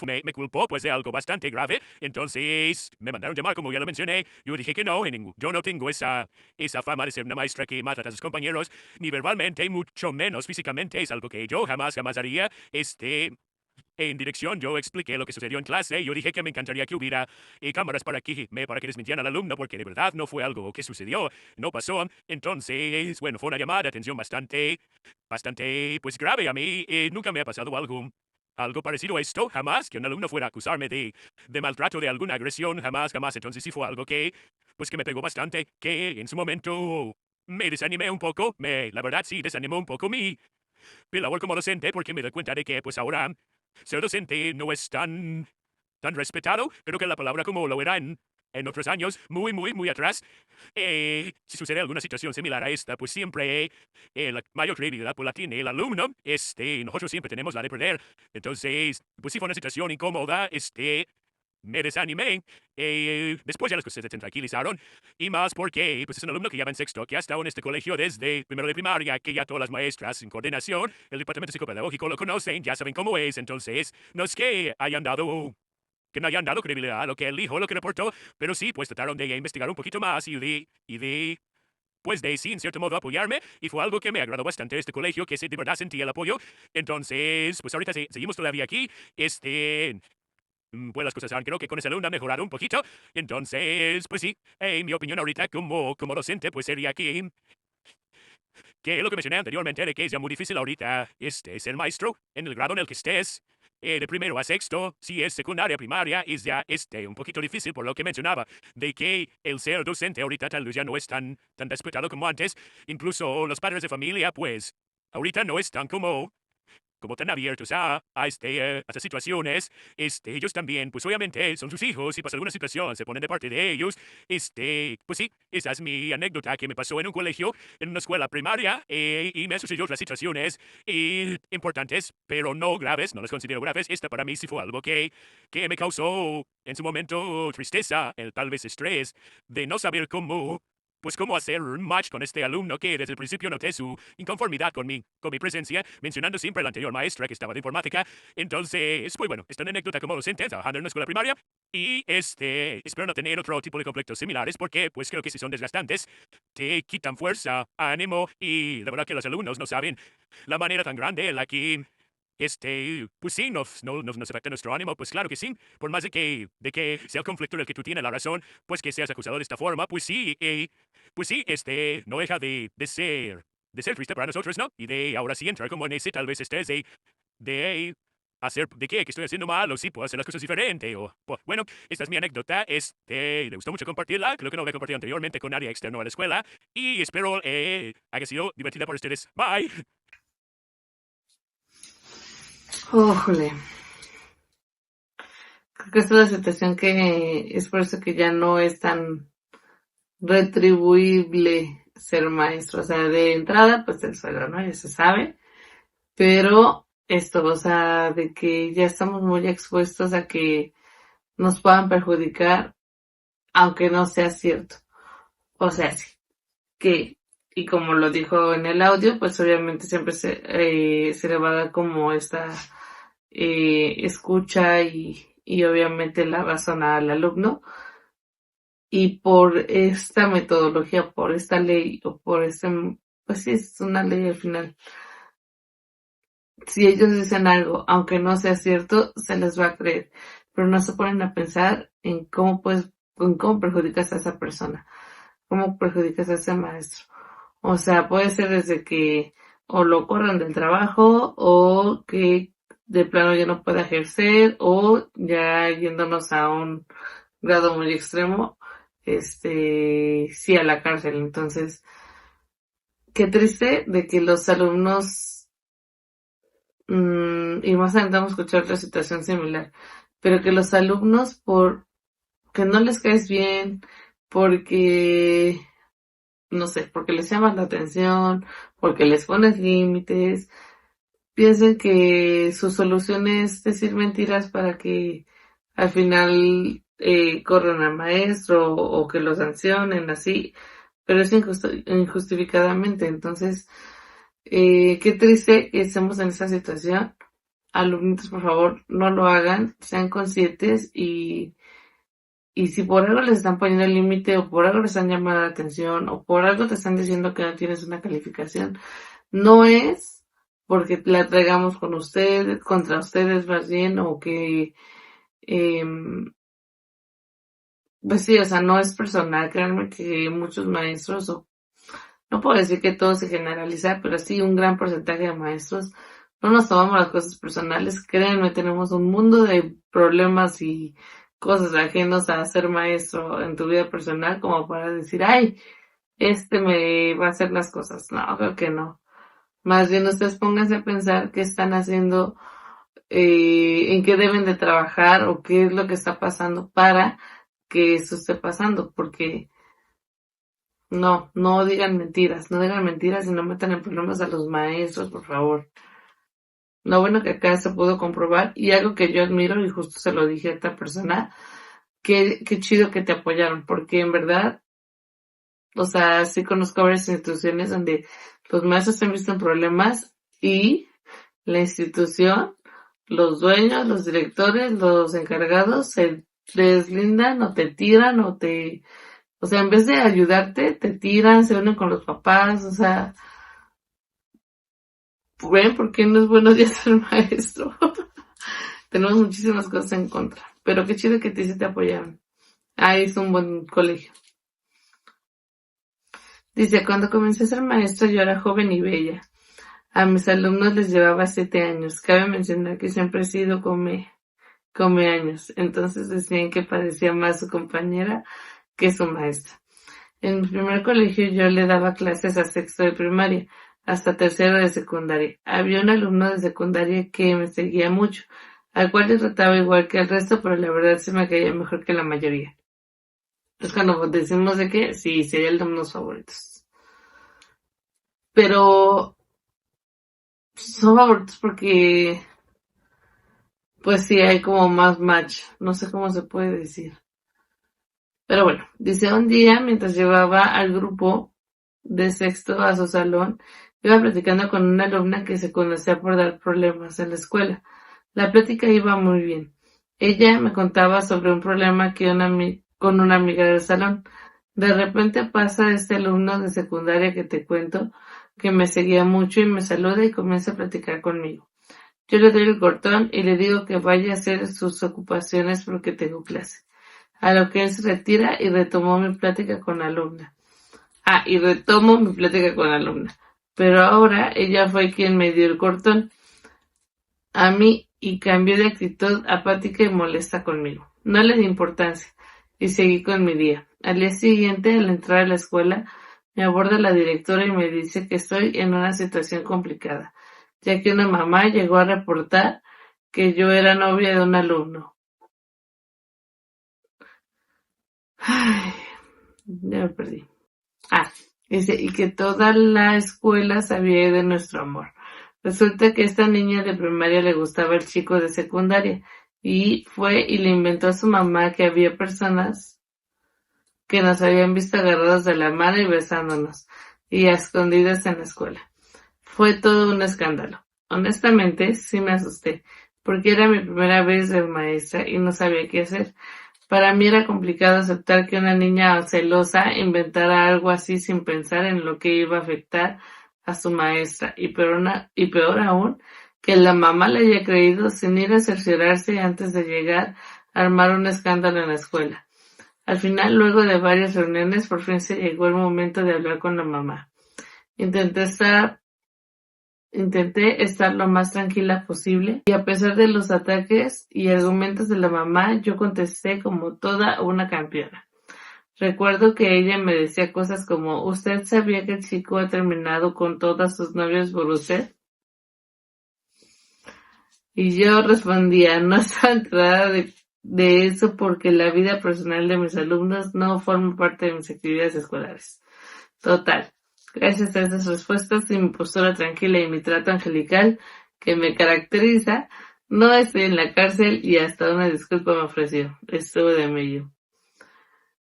S3: Me culpó pues de algo bastante grave. Entonces me mandaron llamar, como ya lo mencioné. Yo dije que no, yo no tengo esa fama de ser una maestra que mata a sus compañeros, ni verbalmente, mucho menos físicamente. Es algo que yo jamás haría. En dirección, yo expliqué lo que sucedió en clase, y yo dije que me encantaría que hubiera cámaras para que desmintieran al alumno, porque de verdad no fue algo que sucedió, no pasó. Entonces, bueno, fue una llamada de atención bastante, pues grave a mí. Nunca me ha pasado algo parecido a esto, jamás, que un alumno fuera a acusarme de maltrato, de alguna agresión, jamás, jamás. Entonces sí fue algo pues que me pegó bastante, que en su momento me desanimé un poco, la verdad sí desanimó un poco mi labor como docente, porque me doy cuenta de que pues ahora ser docente no es tan respetado. Creo que la palabra como lo era en otros años, muy, muy, muy atrás. Si sucede alguna situación similar a esta, pues siempre la mayor credibilidad pues la tiene el alumno. Nosotros siempre tenemos la de perder. Entonces, pues sí fue una situación incómoda. me desanimé. Después ya las cosas se tranquilizaron. Y más porque, pues es un alumno que ya va en sexto, que ha estado en este colegio desde primero de primaria, que ya todas las maestras en coordinación, el departamento psicopedagógico lo conocen, ya saben cómo es. Entonces, no es que no hayan dado credibilidad a lo que él dijo, lo que reportó, pero sí, pues trataron de investigar un poquito más pues de sí, en cierto modo, apoyarme, y fue algo que me agradó bastante de este colegio, que sí, de verdad sentí el apoyo. Entonces, pues ahorita seguimos todavía aquí, pues las cosas creo que con ese alumno han mejorado un poquito. Entonces, pues sí, en mi opinión ahorita como docente, pues sería que lo que mencioné anteriormente de que es ya muy difícil ahorita, ser maestro en el grado en el que estés. De primero a sexto, si es secundaria, primaria, es ya un poquito difícil por lo que mencionaba, de que el ser docente ahorita tal vez ya no es tan respetado como antes. Incluso los padres de familia, pues, ahorita no están como tan abiertos a estas situaciones. Ellos también, pues obviamente son sus hijos y pasa alguna situación, se ponen de parte de ellos. Pues sí, esa es mi anécdota que me pasó en un colegio, en una escuela primaria, y me sucedió otras situaciones importantes, pero no graves, no las considero graves. Esta para mí sí fue algo que me causó en su momento tristeza, el tal vez estrés, de no saber cómo hacer un match con este alumno que desde el principio noté su inconformidad con mi presencia, mencionando siempre a la anterior maestra que estaba de informática. Entonces, pues bueno, esta es una anécdota como docente trabajando en una escuela primaria y espero no tener otro tipo de conflictos similares porque pues creo que si son desgastantes, te quitan fuerza, ánimo y la verdad que los alumnos no saben la manera tan grande en la que pues sí, nos afecta nuestro ánimo, pues claro que sí. Por más de que sea el conflicto en el que tú tienes la razón, pues que seas acusado de esta forma, pues sí, no deja de ser triste para nosotros, ¿no? Y de ahora sí entrar como en ese tal vez estrés de hacer, de qué, que estoy haciendo mal, o sí, puedo hacer las cosas diferente, o, pues, bueno, esta es mi anécdota, me gustó mucho compartirla, creo que no la había compartido anteriormente con nadie externo a la escuela, y espero, haya sido divertida para ustedes. Bye.
S1: Ójole. Creo que esta es la situación que es por eso que ya no es tan retribuible ser maestro. O sea, de entrada, pues el sueldo, ¿no? Ya se sabe. Pero esto, o sea, de que ya estamos muy expuestos a que nos puedan perjudicar, aunque no sea cierto. O sea, sí, que, y como lo dijo en el audio, pues obviamente siempre se le va a dar como esta escucha y obviamente la razón al alumno. Y por esta metodología, por esta ley o por pues sí, es una ley al final. Si ellos dicen algo, aunque no sea cierto, se les va a creer. Pero no se ponen a pensar en cómo perjudicas a esa persona, cómo perjudicas a ese maestro. O sea, puede ser desde que o lo corran del trabajo o que de plano ya no pueda ejercer o ya yéndonos a un grado muy extremo, sí a la cárcel. Entonces, qué triste de que los alumnos, y más adelante vamos a escuchar otra situación similar, pero que los alumnos por que no les caes bien, porque no sé, porque les llamas la atención, porque les pones límites, piensen que su solución es decir mentiras para que al final corran al maestro o que lo sancionen así, pero es injustificadamente. Entonces, qué triste que estemos en esta situación. Alumnitos, por favor, no lo hagan, sean conscientes y si por algo les están poniendo el límite o por algo les están llamando la atención o por algo te están diciendo que no tienes una calificación, no es porque la traigamos con ustedes, contra ustedes más bien, o que, pues sí, o sea, no es personal. Créanme que muchos maestros, o no puedo decir que todo se generaliza, pero sí un gran porcentaje de maestros no nos tomamos las cosas personales. Créanme, tenemos un mundo de problemas y cosas ajenos a ser maestro en tu vida personal como para decir, ay, me va a hacer las cosas. No, creo que no. Más bien ustedes pónganse a pensar qué están haciendo, en qué deben de trabajar o qué es lo que está pasando para que eso esté pasando, porque no digan mentiras y no metan en problemas a los maestros, por favor. Lo bueno que acá se pudo comprobar y algo que yo admiro y justo se lo dije a esta persona, qué chido que te apoyaron, porque en verdad, o sea, sí conozco varias instituciones donde los maestros se han visto en problemas y la institución, los dueños, los directores, los encargados se deslindan o te tiran o sea, en vez de ayudarte, te tiran, se unen con los papás, o sea, ven por qué no es bueno ya ser maestro. Tenemos muchísimas cosas en contra, pero qué chido que sí te apoyaron. Es un buen colegio. Dice, cuando comencé a ser maestra yo era joven y bella. A mis alumnos les llevaba 7 años. Cabe mencionar que siempre he sido come años. Entonces decían que parecía más su compañera que su maestra. En mi primer colegio yo le daba clases a sexto de primaria, hasta tercero de secundaria. Había un alumno de secundaria que me seguía mucho, al cual yo trataba igual que el resto, pero la verdad se me caía mejor que la mayoría. Es cuando decimos de que sí, sería alumnos favoritos. Pero son favoritos porque, pues sí, hay como más match. No sé cómo se puede decir. Pero bueno, dice un día, mientras llevaba al grupo de sexto a su salón, iba platicando con una alumna que se conocía por dar problemas en la escuela. La plática iba muy bien. Ella me contaba sobre un problema que con una amiga del salón. De repente pasa este alumno de secundaria que te cuento, que me seguía mucho y me saluda y comienza a platicar conmigo. Yo le doy el cortón y le digo que vaya a hacer sus ocupaciones porque tengo clase. A lo que él se retira y retomo mi plática con la alumna. Pero ahora ella fue quien me dio el cortón a mí y cambió de actitud apática y molesta conmigo. No le di importancia y seguí con mi día. Al día siguiente, al entrar a la escuela, me aborda la directora y me dice que estoy en una situación complicada, ya que una mamá llegó a reportar que yo era novia de un alumno. Ay, ya me perdí. Dice, y que toda la escuela sabía de nuestro amor. Resulta que esta niña de primaria le gustaba el chico de secundaria y fue y le inventó a su mamá que había personas que nos habían visto agarrados de la mano y besándonos y a escondidas en la escuela. Fue todo un escándalo. Honestamente, sí me asusté, porque era mi primera vez de maestra y no sabía qué hacer. Para mí era complicado aceptar que una niña celosa inventara algo así sin pensar en lo que iba a afectar a su maestra y peor aún, que la mamá le haya creído sin ir a cerciorarse antes de llegar a armar un escándalo en la escuela. Al final, luego de varias reuniones, por fin se llegó el momento de hablar con la mamá. Intenté estar lo más tranquila posible y a pesar de los ataques y argumentos de la mamá, yo contesté como toda una campeona. Recuerdo que ella me decía cosas como, ¿usted sabía que el chico ha terminado con todas sus novias por usted? Y yo respondía, no estaba enterada de eso porque la vida personal de mis alumnos no forma parte de mis actividades escolares. Total. Gracias a estas respuestas y mi postura tranquila y mi trato angelical que me caracteriza, no estoy en la cárcel y hasta una disculpa me ofreció. Estuvo de mello.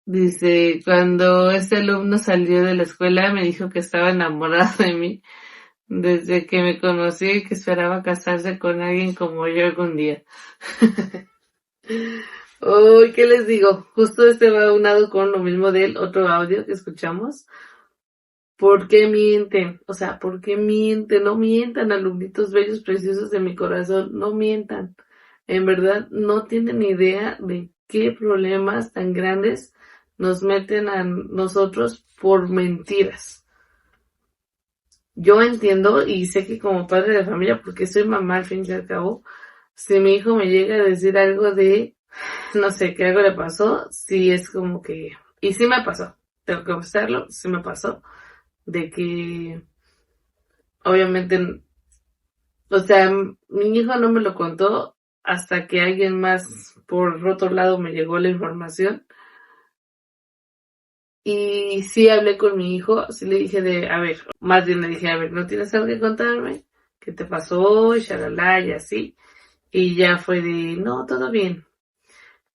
S1: Dice, cuando este alumno salió de la escuela me dijo que estaba enamorado de mí desde que me conocí y que esperaba casarse con alguien como yo algún día. Uy, ¿qué les digo? Justo va unado con lo mismo del otro audio que escuchamos. ¿Por qué mienten? O sea, ¿por qué mienten? No mientan, alumnitos bellos, preciosos de mi corazón, no mientan. En verdad, no tienen idea de qué problemas tan grandes nos meten a nosotros por mentiras. Yo entiendo y sé que como padre de familia, porque soy mamá al fin y al cabo, si mi hijo me llega a decir algo de, no sé, que algo le pasó, sí es como que, y sí me pasó, tengo que confesarlo, sí me pasó. De que obviamente, o sea, mi hijo no me lo contó hasta que alguien más por otro lado me llegó la información. Y sí hablé con mi hijo, sí le dije a ver, más bien le dije, a ver, ¿no tienes algo que contarme? ¿qué te pasó? Y shalala, y así. Y ya fue de, no, todo bien.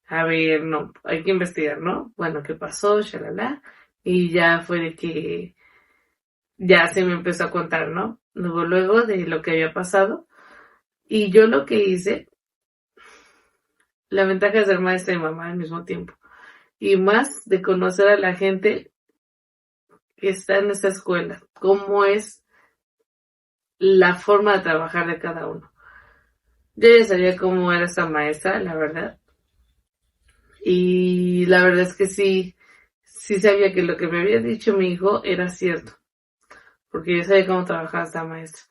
S1: A ver, no, hay que investigar, ¿no? Bueno, ¿qué pasó? Shalala. Y ya fue de que ya se me empezó a contar, ¿no? Luego de lo que había pasado. Y yo lo que hice, la ventaja de ser maestra y mamá al mismo tiempo. Y más de conocer a la gente que está en esa escuela, cómo es la forma de trabajar de cada uno. Yo ya sabía cómo era esa maestra, la verdad. Y la verdad es que sí sabía que lo que me había dicho mi hijo era cierto. Porque yo sabía cómo trabajaba esta maestra.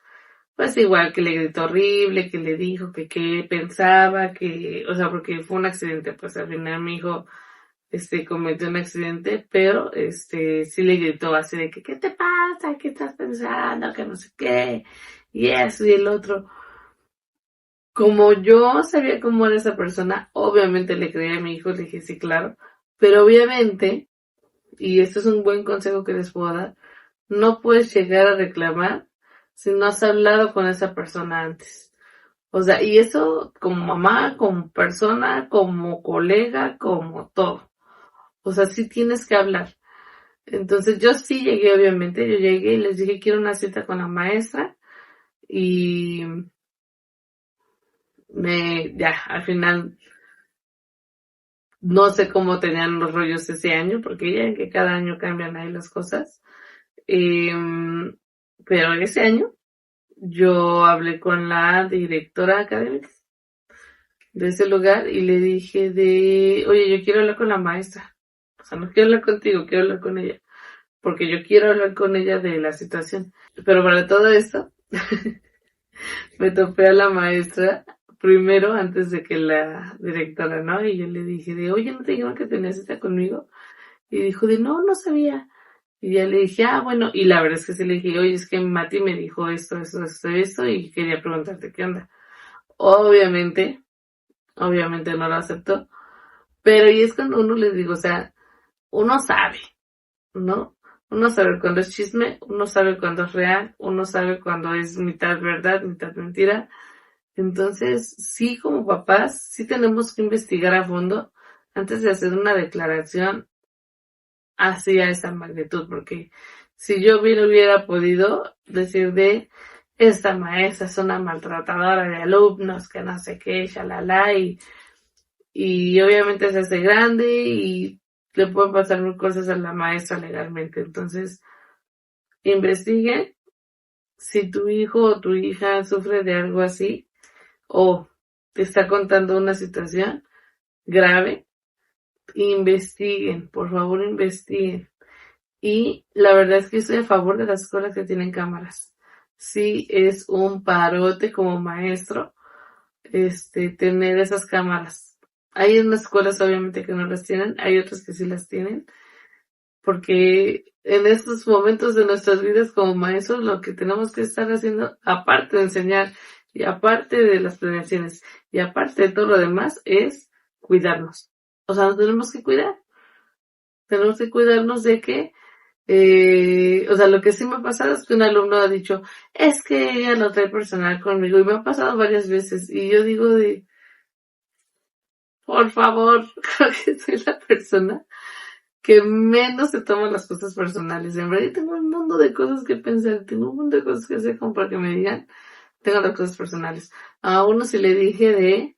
S1: Pues igual que le gritó horrible, que le dijo que qué pensaba, que, o sea, porque fue un accidente, pues al final mi hijo, cometió un accidente, pero, sí le gritó así de que, ¿qué te pasa? ¿Qué estás pensando? Que no sé qué, y eso y el otro. Como yo sabía cómo era esa persona, obviamente le creí a mi hijo, le dije, sí, claro, pero obviamente, y esto es un buen consejo que les puedo dar, no puedes llegar a reclamar si no has hablado con esa persona antes. O sea, y eso como mamá, como persona, como colega, como todo. O sea, sí tienes que hablar. Entonces yo sí llegué, obviamente, yo llegué y les dije, quiero una cita con la maestra y ya, al final no sé cómo tenían los rollos ese año, porque ya que cada año cambian ahí las cosas. Pero ese año yo hablé con la directora académica de ese lugar y le dije oye, yo quiero hablar con la maestra. O sea, no quiero hablar contigo, quiero hablar con ella. Porque yo quiero hablar con ella de la situación. Pero para todo esto, me topé a la maestra primero antes de que la directora, ¿no? Y yo le dije oye, ¿no te dijeron que tenías cita conmigo? Y dijo no, no sabía. Y ya le dije, bueno, y la verdad es que sí le dije, oye, es que Mati me dijo esto, y quería preguntarte qué onda. Obviamente, obviamente no lo aceptó, pero y es cuando uno les digo, o sea, uno sabe, ¿no? Uno sabe cuando es chisme, uno sabe cuando es real, uno sabe cuando es mitad verdad, mitad mentira. Entonces, sí, como papás, sí tenemos que investigar a fondo antes de hacer una declaración hacia esa magnitud, porque si yo bien hubiera podido decir esta maestra es una maltratadora de alumnos, que no sé qué, shalala, y obviamente se hace grande y le pueden pasar mil cosas a la maestra legalmente. Entonces, investigue si tu hijo o tu hija sufre de algo así o te está contando una situación grave, investiguen, por favor investiguen. Y la verdad es que estoy a favor de las escuelas que tienen cámaras. Sí, es un parote como maestro, tener esas cámaras. Hay unas escuelas obviamente que no las tienen, hay otras que sí las tienen, porque en estos momentos de nuestras vidas como maestros lo que tenemos que estar haciendo, aparte de enseñar y aparte de las planeaciones y aparte de todo lo demás, es cuidarnos. O sea, nos tenemos que cuidar. Tenemos que cuidarnos de que o sea, lo que sí me ha pasado es que un alumno ha dicho, es que ella no trae personal conmigo, y me ha pasado varias veces, y yo digo por favor, creo que soy la persona que menos se toma las cosas personales. En verdad, yo tengo un mundo de cosas que pensar, tengo un mundo de cosas que hacer como para que me digan, tengo las cosas personales. A uno sí le dije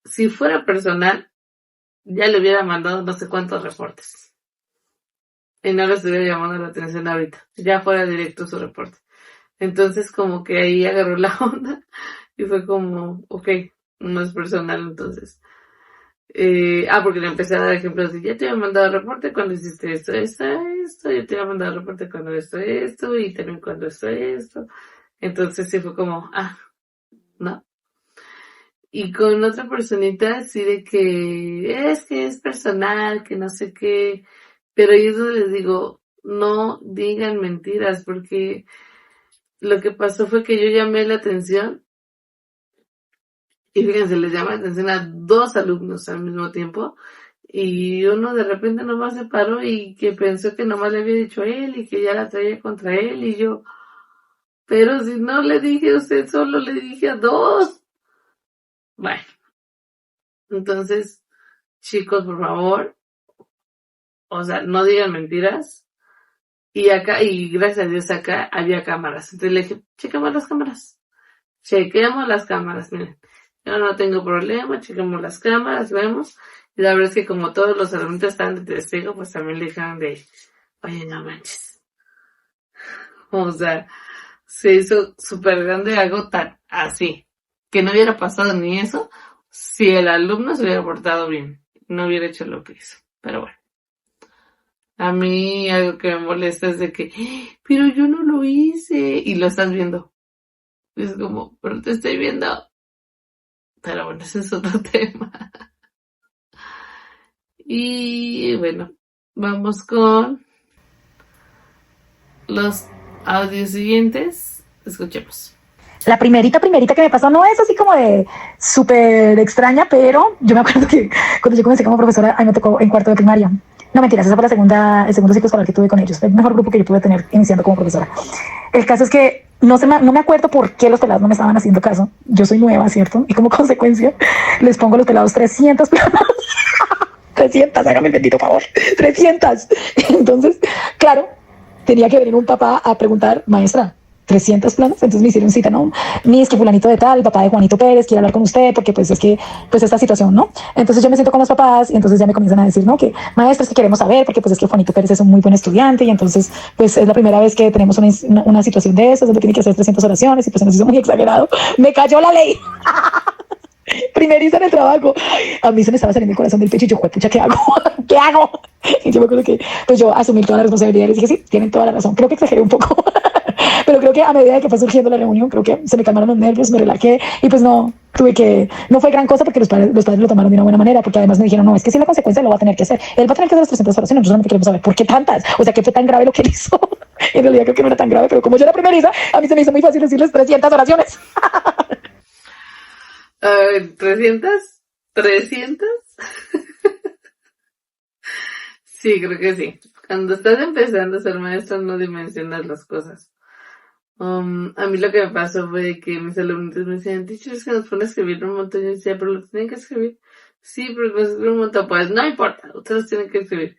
S1: si fuera personal, ya le hubiera mandado no sé cuántos reportes. Y no le estuviera llamando la atención ahorita, ya fuera directo su reporte. Entonces como que ahí agarró la onda y fue como, ok, no es personal entonces. Porque le empecé a dar ejemplos de, ya te había mandado reporte cuando hiciste esto, yo te había mandado reporte cuando esto, y también cuando esto. Entonces sí fue como, ¿no? Y con otra personita así de que es personal, que no sé qué, pero ahí es donde les digo, no digan mentiras, porque lo que pasó fue que yo llamé la atención y fíjense, les llamé la atención a dos alumnos al mismo tiempo y uno de repente nomás se paró y que pensó que nomás le había dicho a él y que ya la traía contra él y yo, Pero si no le dije a usted, solo le dije a 2. Bueno, entonces, chicos, por favor, o sea, no digan mentiras. Y acá, y gracias a Dios acá había cámaras. Entonces le dije, chequemos las cámaras. Chequemos las cámaras, miren. Yo no tengo problema, chequemos las cámaras, vemos. Y la verdad es que como todos los alumnos estaban de testigo, pues también le dijeron de, oye, no manches. O sea, se hizo súper grande algo tan así. Que no hubiera pasado ni eso si el alumno se hubiera portado bien. No hubiera hecho lo que hizo. Pero bueno. A mí algo que me molesta es de que, pero yo no lo hice. Y lo estás viendo. Es como, pero te estoy viendo. Pero bueno, ese es otro tema. Y bueno, vamos con los audios siguientes. Escuchemos.
S4: La primerita que me pasó no es así como de súper extraña, pero yo me acuerdo que cuando yo comencé como profesora, a mí me tocó en cuarto de primaria. No mentiras, esa fue el segundo ciclo escolar que tuve con ellos. Fue el mejor grupo que yo pude tener iniciando como profesora. El caso es que no me acuerdo por qué los pelados no me estaban haciendo caso. Yo soy nueva, ¿cierto? Y como consecuencia les pongo a los pelados 300 planas. 300, hágame el bendito favor. 300. Entonces, claro, tenía que venir un papá a preguntar, maestra, 300 planas, entonces me hicieron cita, ¿no? Ni es que fulanito de tal, el papá de Juanito Pérez quiere hablar con usted porque pues es que, pues esta situación, ¿no? Entonces yo me siento con los papás y entonces ya me comienzan a decir, ¿no? Que maestros que queremos saber porque pues es que Juanito Pérez es un muy buen estudiante y entonces pues es la primera vez que tenemos una situación de esas donde tiene que hacer 300 oraciones y pues se nos hizo muy exagerado. Me cayó la ley. Primeriza en el trabajo. A mí se me estaba saliendo el corazón del pecho y yo, pucha, ¿qué hago? ¿Qué hago? Y yo me acuerdo que pues yo asumí toda la responsabilidad y dije, sí, tienen toda la razón. Creo que exageré un poco. Pero creo que a medida de que fue surgiendo la reunión, creo que se me calmaron los nervios, me relajé y pues no fue gran cosa porque los padres lo tomaron de una buena manera, porque además me dijeron, no, es que si la consecuencia lo va a tener que hacer. Él va a tener que hacer las 300 oraciones, nosotros solamente queremos saber por qué tantas. O sea, ¿qué fue tan grave lo que él hizo? En realidad creo que no era tan grave, pero como yo era primeriza, a mí se me hizo muy fácil decirles 300 oraciones.
S1: 300. Sí, creo que sí. Cuando estás empezando a ser maestro no dimensionas las cosas. A mí lo que me pasó fue que mis alumnos me decían, teacher, es que nos pone a escribir un montón. Y yo decía, pero lo tienen que escribir. Sí, pero nos escribir un montón. Pues no importa, ustedes tienen que escribir.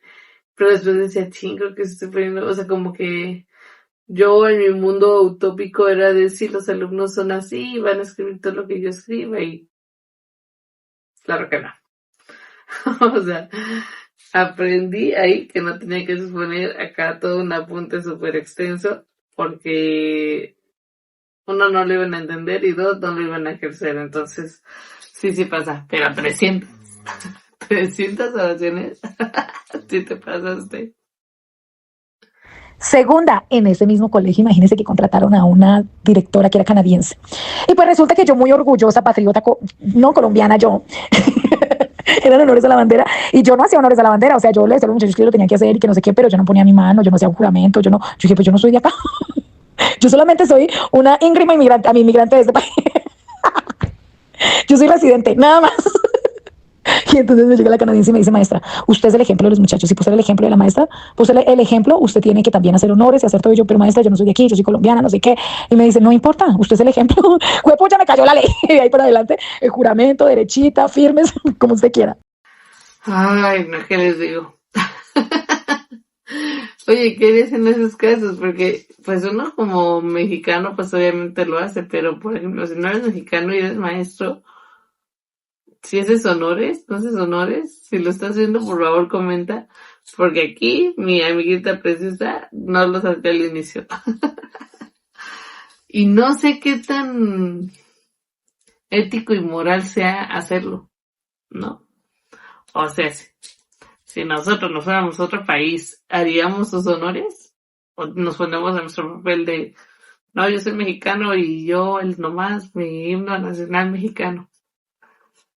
S1: Pero después decía, ching, creo que se estoy poniendo, o sea, como que yo en mi mundo utópico era decir, los alumnos son así, van a escribir todo lo que yo escriba y claro que no. O sea, aprendí ahí que no tenía que exponer acá todo un apunte súper extenso porque uno no lo iban a entender y 2 no lo iban a ejercer. Entonces, sí pasa. Pero 300 oraciones, sí te pasaste.
S4: Segunda, en ese mismo colegio, imagínense que contrataron a una directora que era canadiense. Y pues resulta que yo muy orgullosa, patriota, no colombiana yo, eran honores a la bandera, y yo no hacía honores a la bandera, o sea, yo le decía a los muchachos que yo lo tenía que hacer y que no sé qué, pero yo no ponía mi mano, yo no hacía un juramento, yo dije, pues yo no soy de acá. Yo solamente soy una íngrima inmigrante de este país. Yo soy residente, nada más. Y entonces me llega la canadiense y me dice, maestra, usted es el ejemplo de los muchachos. Y pues el ejemplo de la maestra, pues el ejemplo, usted tiene que también hacer honores y hacer todo. Y yo, pero maestra, yo no soy de aquí, yo soy colombiana, no sé qué. Y me dice, no importa, usted es el ejemplo. Juepucha, me cayó la ley. Y de ahí para adelante, el juramento, derechita, firmes, como usted quiera.
S1: Ay, no, ¿qué les digo? Oye, ¿qué harías en esos casos? Porque, pues uno como mexicano, pues obviamente lo hace, pero por ejemplo, si no eres mexicano y eres maestro, si haces honores, no haces honores, si lo estás viendo, por favor comenta, porque aquí mi amiguita preciosa no los hacía al inicio. Y no sé qué tan ético y moral sea hacerlo, ¿no? O sea, si nosotros nos fuéramos a otro país, ¿haríamos sus honores? ¿O nos ponemos en nuestro papel de, no, yo soy mexicano y yo el nomás, mi himno nacional mexicano?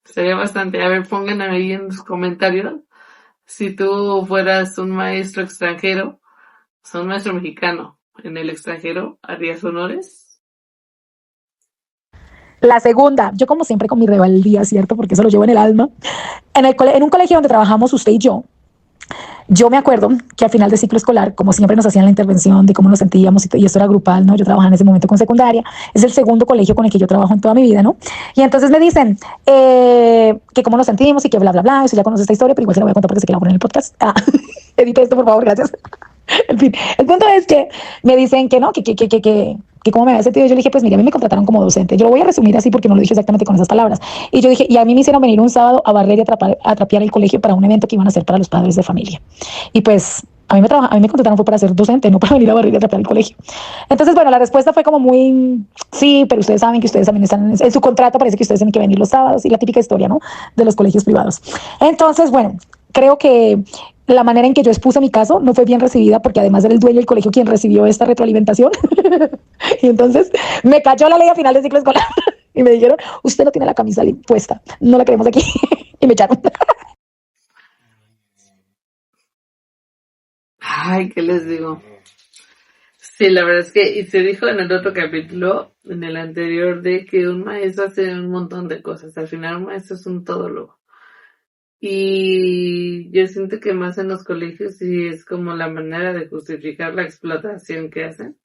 S1: Sería bastante. A ver, pongan ahí en los comentarios si tú fueras un maestro extranjero, o sea, un maestro mexicano en el extranjero, ¿harías honores?
S4: La segunda, yo como siempre con mi rebeldía, ¿cierto? Porque eso lo llevo en el alma. En un colegio donde trabajamos usted y yo, Yo me acuerdo que al final del ciclo escolar, como siempre nos hacían la intervención de cómo nos sentíamos y esto era grupal, ¿no? Yo trabajaba en ese momento con secundaria, es el segundo colegio con el que yo trabajo en toda mi vida, ¿no? Y entonces me dicen que cómo nos sentimos y que bla, bla, bla, eso ya conoce esta historia, pero igual se la voy a contar porque sé que la voy a poner en el podcast. Edita esto, por favor, gracias. En fin, el punto es que me dicen que no, que cómo me había sentido. Yo le dije, pues mira, a mí me contrataron como docente. Yo lo voy a resumir así porque no lo dije exactamente con esas palabras. Y yo dije, y a mí me hicieron venir un sábado a barrer y a trapear el colegio para un evento que iban a hacer para los padres de familia. Y pues a mí me contrataron fue para ser docente, no para venir a barrer y a trapear el colegio. Entonces, bueno, la respuesta fue como muy, sí, pero ustedes saben que ustedes también están en su contrato, parece que ustedes tienen que venir los sábados y la típica historia, ¿no? De los colegios privados. Entonces, bueno, creo que la manera en que yo expuse mi caso no fue bien recibida porque además era el dueño del colegio quien recibió esta retroalimentación. Y entonces me cayó la ley a final del ciclo escolar y me dijeron, usted no tiene la camisa puesta, no la queremos aquí. Y me echaron.
S1: Ay, ¿qué les digo? Sí, la verdad es que, y se dijo en el otro capítulo, en el anterior, de que un maestro hace un montón de cosas. Al final un maestro es un todólogo. Y yo siento que más en los colegios sí es como la manera de justificar la explotación que hacen.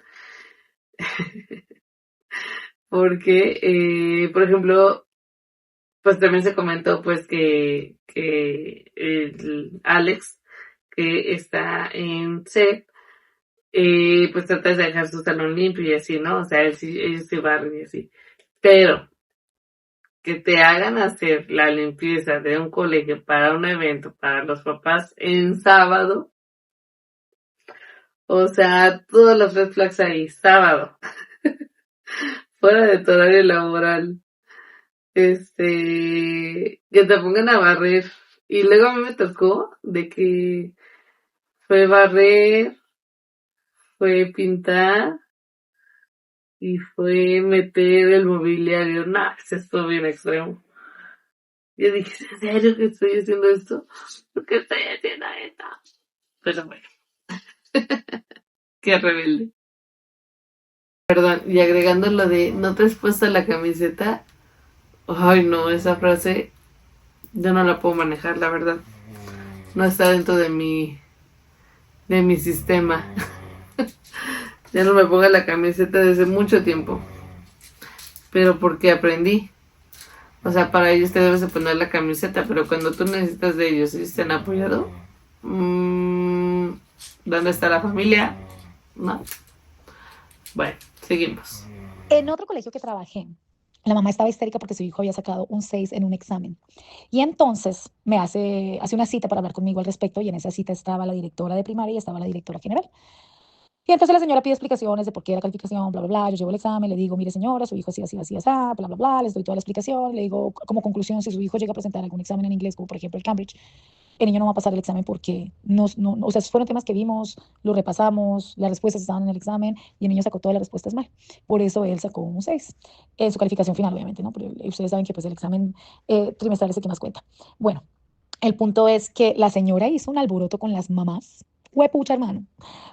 S1: Porque, por ejemplo, pues también se comentó pues que el Alex, que está en SEP, pues trata de dejar su salón limpio y así, ¿no? O sea, ellos sí barren y así. Pero que te hagan hacer la limpieza de un colegio para un evento para los papás en sábado, o sea, todos los red flags ahí, sábado, fuera de tu horario laboral, que te pongan a barrer. Y luego a mí me tocó de que fue barrer, fue pintar y fue meter el mobiliario. Nah, eso estuvo bien extremo. Yo dije, ¿es en serio que estoy haciendo esto? ¿Por qué estoy haciendo esto? Pero bueno, qué rebelde. Perdón, y agregando lo de no te has puesto la camiseta. Ay, no, esa frase yo no la puedo manejar, la verdad. No está dentro de mi sistema. Ya no me pongo la camiseta desde mucho tiempo. Pero porque aprendí. O sea, para ellos te debes de poner la camiseta, pero cuando tú necesitas de ellos, ellos te han apoyado. ¿Dónde está la familia? No. Bueno, seguimos.
S4: En otro colegio que trabajé, la mamá estaba histérica porque su hijo había sacado un 6 en un examen. Y entonces me hace una cita para hablar conmigo al respecto y en esa cita estaba la directora de primaria y estaba la directora general. Y entonces la señora pide explicaciones de por qué la calificación, bla, bla, bla. Yo llevo el examen, le digo, mire señora, su hijo así, así, así, así, bla, bla, bla. Les doy toda la explicación. Le digo, como conclusión, si su hijo llega a presentar algún examen en inglés, como por ejemplo el Cambridge, el niño no va a pasar el examen porque o sea, fueron temas que vimos, lo repasamos, las respuestas estaban en el examen y el niño sacó todas las respuestas mal. Por eso él sacó un 6. Su calificación final, obviamente, ¿no? Pero ustedes saben que pues el examen trimestral es el que más cuenta. Bueno, el punto es que la señora hizo un alboroto con las mamás. Huepucha, hermano.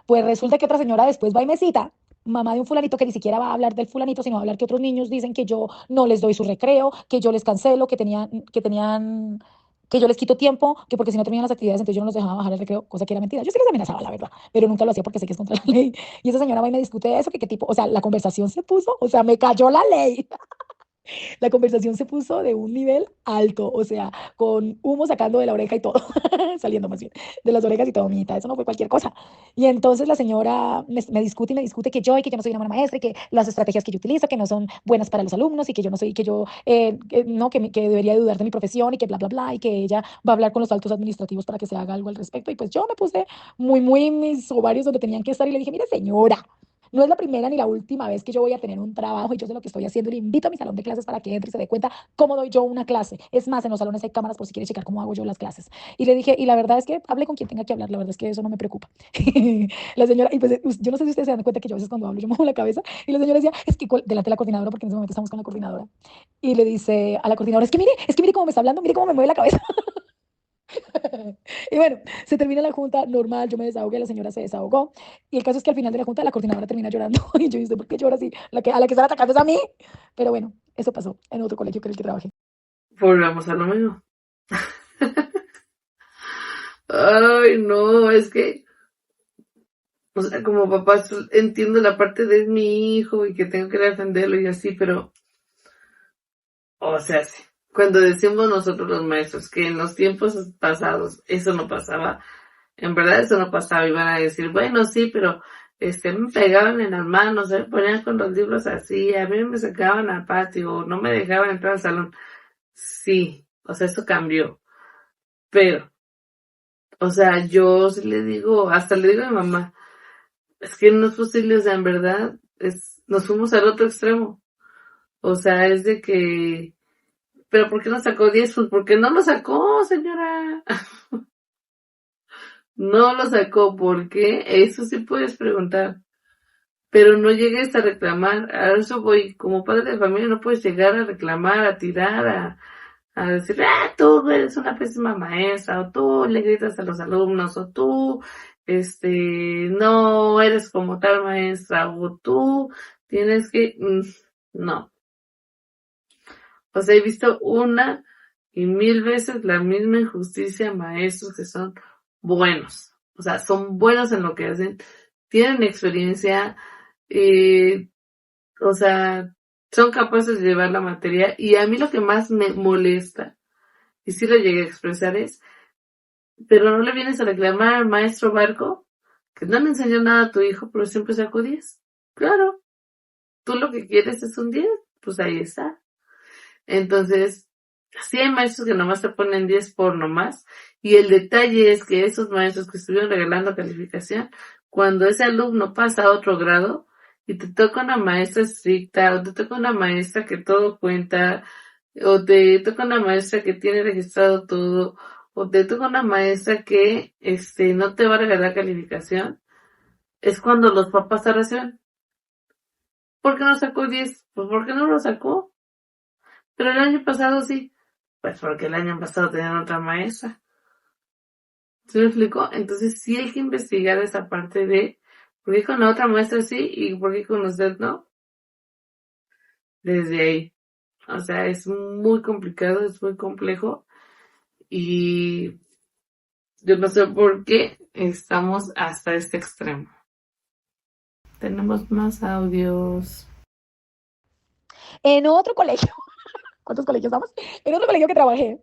S4: Pues resulta que otra señora después va y me cita, mamá de un fulanito que ni siquiera va a hablar del fulanito, sino va a hablar que otros niños dicen que yo no les doy su recreo, que yo les cancelo, que yo les quito tiempo, que porque si no terminan las actividades, entonces yo no los dejaba bajar el recreo, cosa que era mentira. Yo sí les amenazaba, la verdad, pero nunca lo hacía porque sé que es contra la ley. Y esa señora va y me discute eso, que qué tipo, o sea, la conversación se puso, o sea, me cayó la ley. La conversación se puso de un nivel alto, o sea, con humo sacando de la oreja y todo, saliendo más bien, de las orejas y todo, mijita, eso no fue cualquier cosa. Y entonces la señora me discute y me discute que yo no soy una buena maestra y que las estrategias que yo utilizo, que no son buenas para los alumnos y que yo no soy, que yo, no, que debería dudar de mi profesión y que bla, bla, bla, y que ella va a hablar con los altos administrativos para que se haga algo al respecto. Y pues yo me puse muy mis ovarios donde tenían que estar y le dije, mire señora, no es la primera ni la última vez que yo voy a tener un trabajo y yo sé lo que estoy haciendo. Le invito a mi salón de clases para que entre y se dé cuenta cómo doy yo una clase. Es más, en los salones hay cámaras por si quiere checar cómo hago yo las clases. Y le dije, y la verdad es que hable con quien tenga que hablar. La verdad es que eso no me preocupa. La señora, y pues yo no sé si ustedes se dan cuenta que yo a veces cuando hablo yo muevo la cabeza y la señora decía, es que delante de la coordinadora, porque en ese momento estamos con la coordinadora. Y le dice a la coordinadora, es que mire cómo me está hablando, mire cómo me mueve la cabeza. Y bueno, se termina la junta normal, yo me desahogué, la señora se desahogó. Y el caso es que al final de la junta la coordinadora termina llorando. Y yo dije, ¿por qué llora así? A la que están atacando es a mí. Pero bueno, eso pasó en otro colegio que era el que trabajé.
S1: Volvemos a lo mismo. Ay, no, es que, o sea, como papá entiendo la parte de mi hijo y que tengo que defenderlo y así, pero, o sea, sí, cuando decimos nosotros los maestros que en los tiempos pasados eso no pasaba, en verdad eso no pasaba, iban a decir, bueno, sí, pero me pegaban en las manos, me ponían con los libros así, a mí me sacaban al patio, no me dejaban entrar al salón. Sí, o sea, eso cambió, pero, o sea, yo sí le digo, hasta le digo a mi mamá, es que no es posible, o sea, en verdad, nos fuimos al otro extremo. O sea, es de que, pero ¿por qué no sacó 10? Pues porque no lo sacó, señora. No lo sacó, ¿por qué? Eso sí puedes preguntar. Pero no llegues a reclamar, a eso voy, como padre de familia no puedes llegar a reclamar, a tirar, a decir, tú eres una pésima maestra, o tú le gritas a los alumnos, o tú, no eres como tal maestra, o tú tienes que, no. O sea, he visto una y mil veces la misma injusticia a maestros que son buenos. O sea, son buenos en lo que hacen, tienen experiencia, eh, o sea, son capaces de llevar la materia. Y a mí lo que más me molesta, y sí lo llegué a expresar, es, pero no le vienes a reclamar al maestro Barco, que no le enseñó nada a tu hijo, pero siempre sacó 10. Claro, tú lo que quieres es un 10, pues ahí está. Entonces, sí hay maestros que nomás te ponen 10 por nomás, y el detalle es que esos maestros que estuvieron regalando calificación, cuando ese alumno pasa a otro grado, y te toca una maestra estricta, o te toca una maestra que todo cuenta, o te toca una maestra que tiene registrado todo, o te toca una maestra que, no te va a regalar calificación, es cuando los papás se reciben. ¿Por qué no sacó 10? Pues porque no lo sacó. Pero el año pasado sí. Pues porque el año pasado tenían otra maestra. ¿Se me explicó? Entonces sí hay que investigar esa parte de por qué con la otra maestra sí y por qué con usted no. Desde ahí. O sea, es muy complicado, es muy complejo. Y yo no sé por qué estamos hasta este extremo. Tenemos más audios.
S4: En otro colegio, ¿cuántos colegios vamos? En otro colegio que trabajé,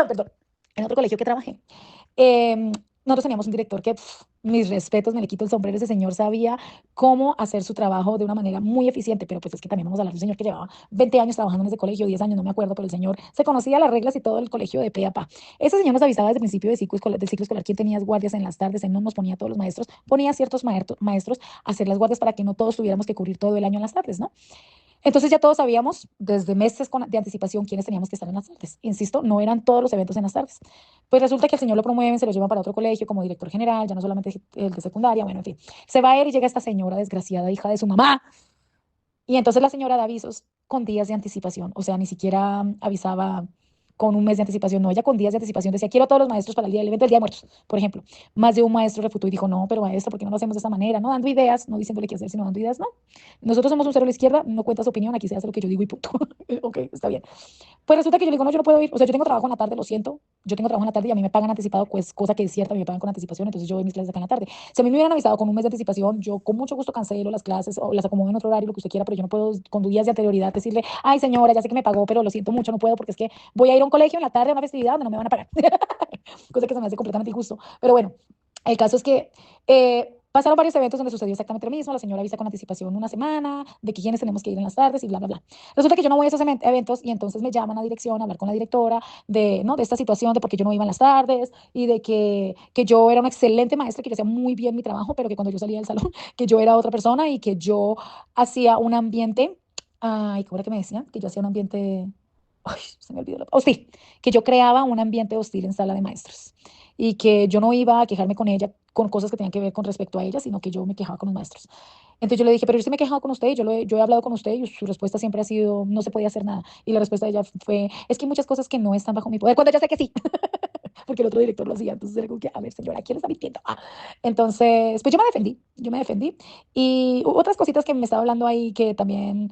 S4: perdón, en otro colegio que trabajé, eh, nosotros teníamos un director que, mis respetos, me le quito el sombrero, ese señor sabía cómo hacer su trabajo de una manera muy eficiente, pero pues es que también vamos a hablar de un señor que llevaba 20 años trabajando en ese colegio, 10 años, no me acuerdo, pero el señor se conocía las reglas y todo el colegio de pe a pa. Ese señor nos avisaba desde el principio del ciclo escolar quién tenía guardias en las tardes, él no nos ponía a todos los maestros, ponía a ciertos maestros a hacer las guardias para que no todos tuviéramos que cubrir todo el año en las tardes, ¿no? Entonces ya todos sabíamos desde meses de anticipación quiénes teníamos que estar en las tardes. Insisto, no eran todos los eventos en las tardes. Pues resulta que el señor lo promueven, se lo llevan para otro colegio como director general, ya no solamente el de secundaria, bueno, en fin. Se va a él y llega esta señora desgraciada, hija de su mamá. Y entonces la señora da avisos con días de anticipación, o sea, ni siquiera avisaba con un mes de anticipación, no, ella con días de anticipación decía, quiero a todos los maestros para el día del evento del Día de Muertos, por ejemplo. Más de un maestro refutó y dijo, no, pero maestra, ¿por qué no lo hacemos de esta manera? No dando ideas, no diciéndole qué hacer, sino dando ideas, no. Nosotros somos un cero a la izquierda, no cuenta su opinión, aquí se hace lo que yo digo y punto. Ok, está bien. Pues resulta que yo le digo, no, yo no puedo ir, o sea, yo tengo trabajo en la tarde, lo siento, yo tengo trabajo en la tarde y a mí me pagan anticipado, pues cosa que es cierta, a mí me pagan con anticipación, entonces yo doy mis clases acá en la tarde. Si a mí me hubieran avisado con un mes de anticipación, yo con mucho gusto cancelo las clases o las acomodo en otro horario, lo que usted quiera, pero yo no puedo con días de anterioridad decirle, ay señora, ya sé que me pagó, pero lo siento mucho, no puedo porque es que voy a ir a un colegio en la tarde a una festividad donde no me van a pagar. Cosa que se me hace completamente injusto. Pero bueno, el caso es que pasaron varios eventos donde sucedió exactamente lo mismo. La señora avisa con anticipación una semana de que quienes tenemos que ir en las tardes y bla, bla, bla. Resulta que yo no voy a esos eventos y entonces me llaman a dirección a hablar con la directora de, ¿no? de esta situación, de por qué yo no iba en las tardes y de que yo era una excelente maestra, que yo hacía muy bien mi trabajo, pero que cuando yo salía del salón, que yo era otra persona y que yo hacía un ambiente, ay, ¿cómo era que me decían? Que yo hacía un ambiente, ay, se me olvidó oh, sí, que yo creaba un ambiente hostil en sala de maestros y que yo no iba a quejarme con ella con cosas que tenían que ver con respecto a ella, sino que yo me quejaba con los maestros. Entonces yo le dije, pero yo sí me he quejado con usted, yo he hablado con usted y su respuesta siempre ha sido, no se podía hacer nada. Y la respuesta de ella fue, es que hay muchas cosas que no están bajo mi poder, cuando ya sé que sí, porque el otro director lo hacía. Entonces era como que, a ver, señora, ¿quién está mintiendo? Entonces, pues yo me defendí. Y otras cositas que me estaba hablando ahí que también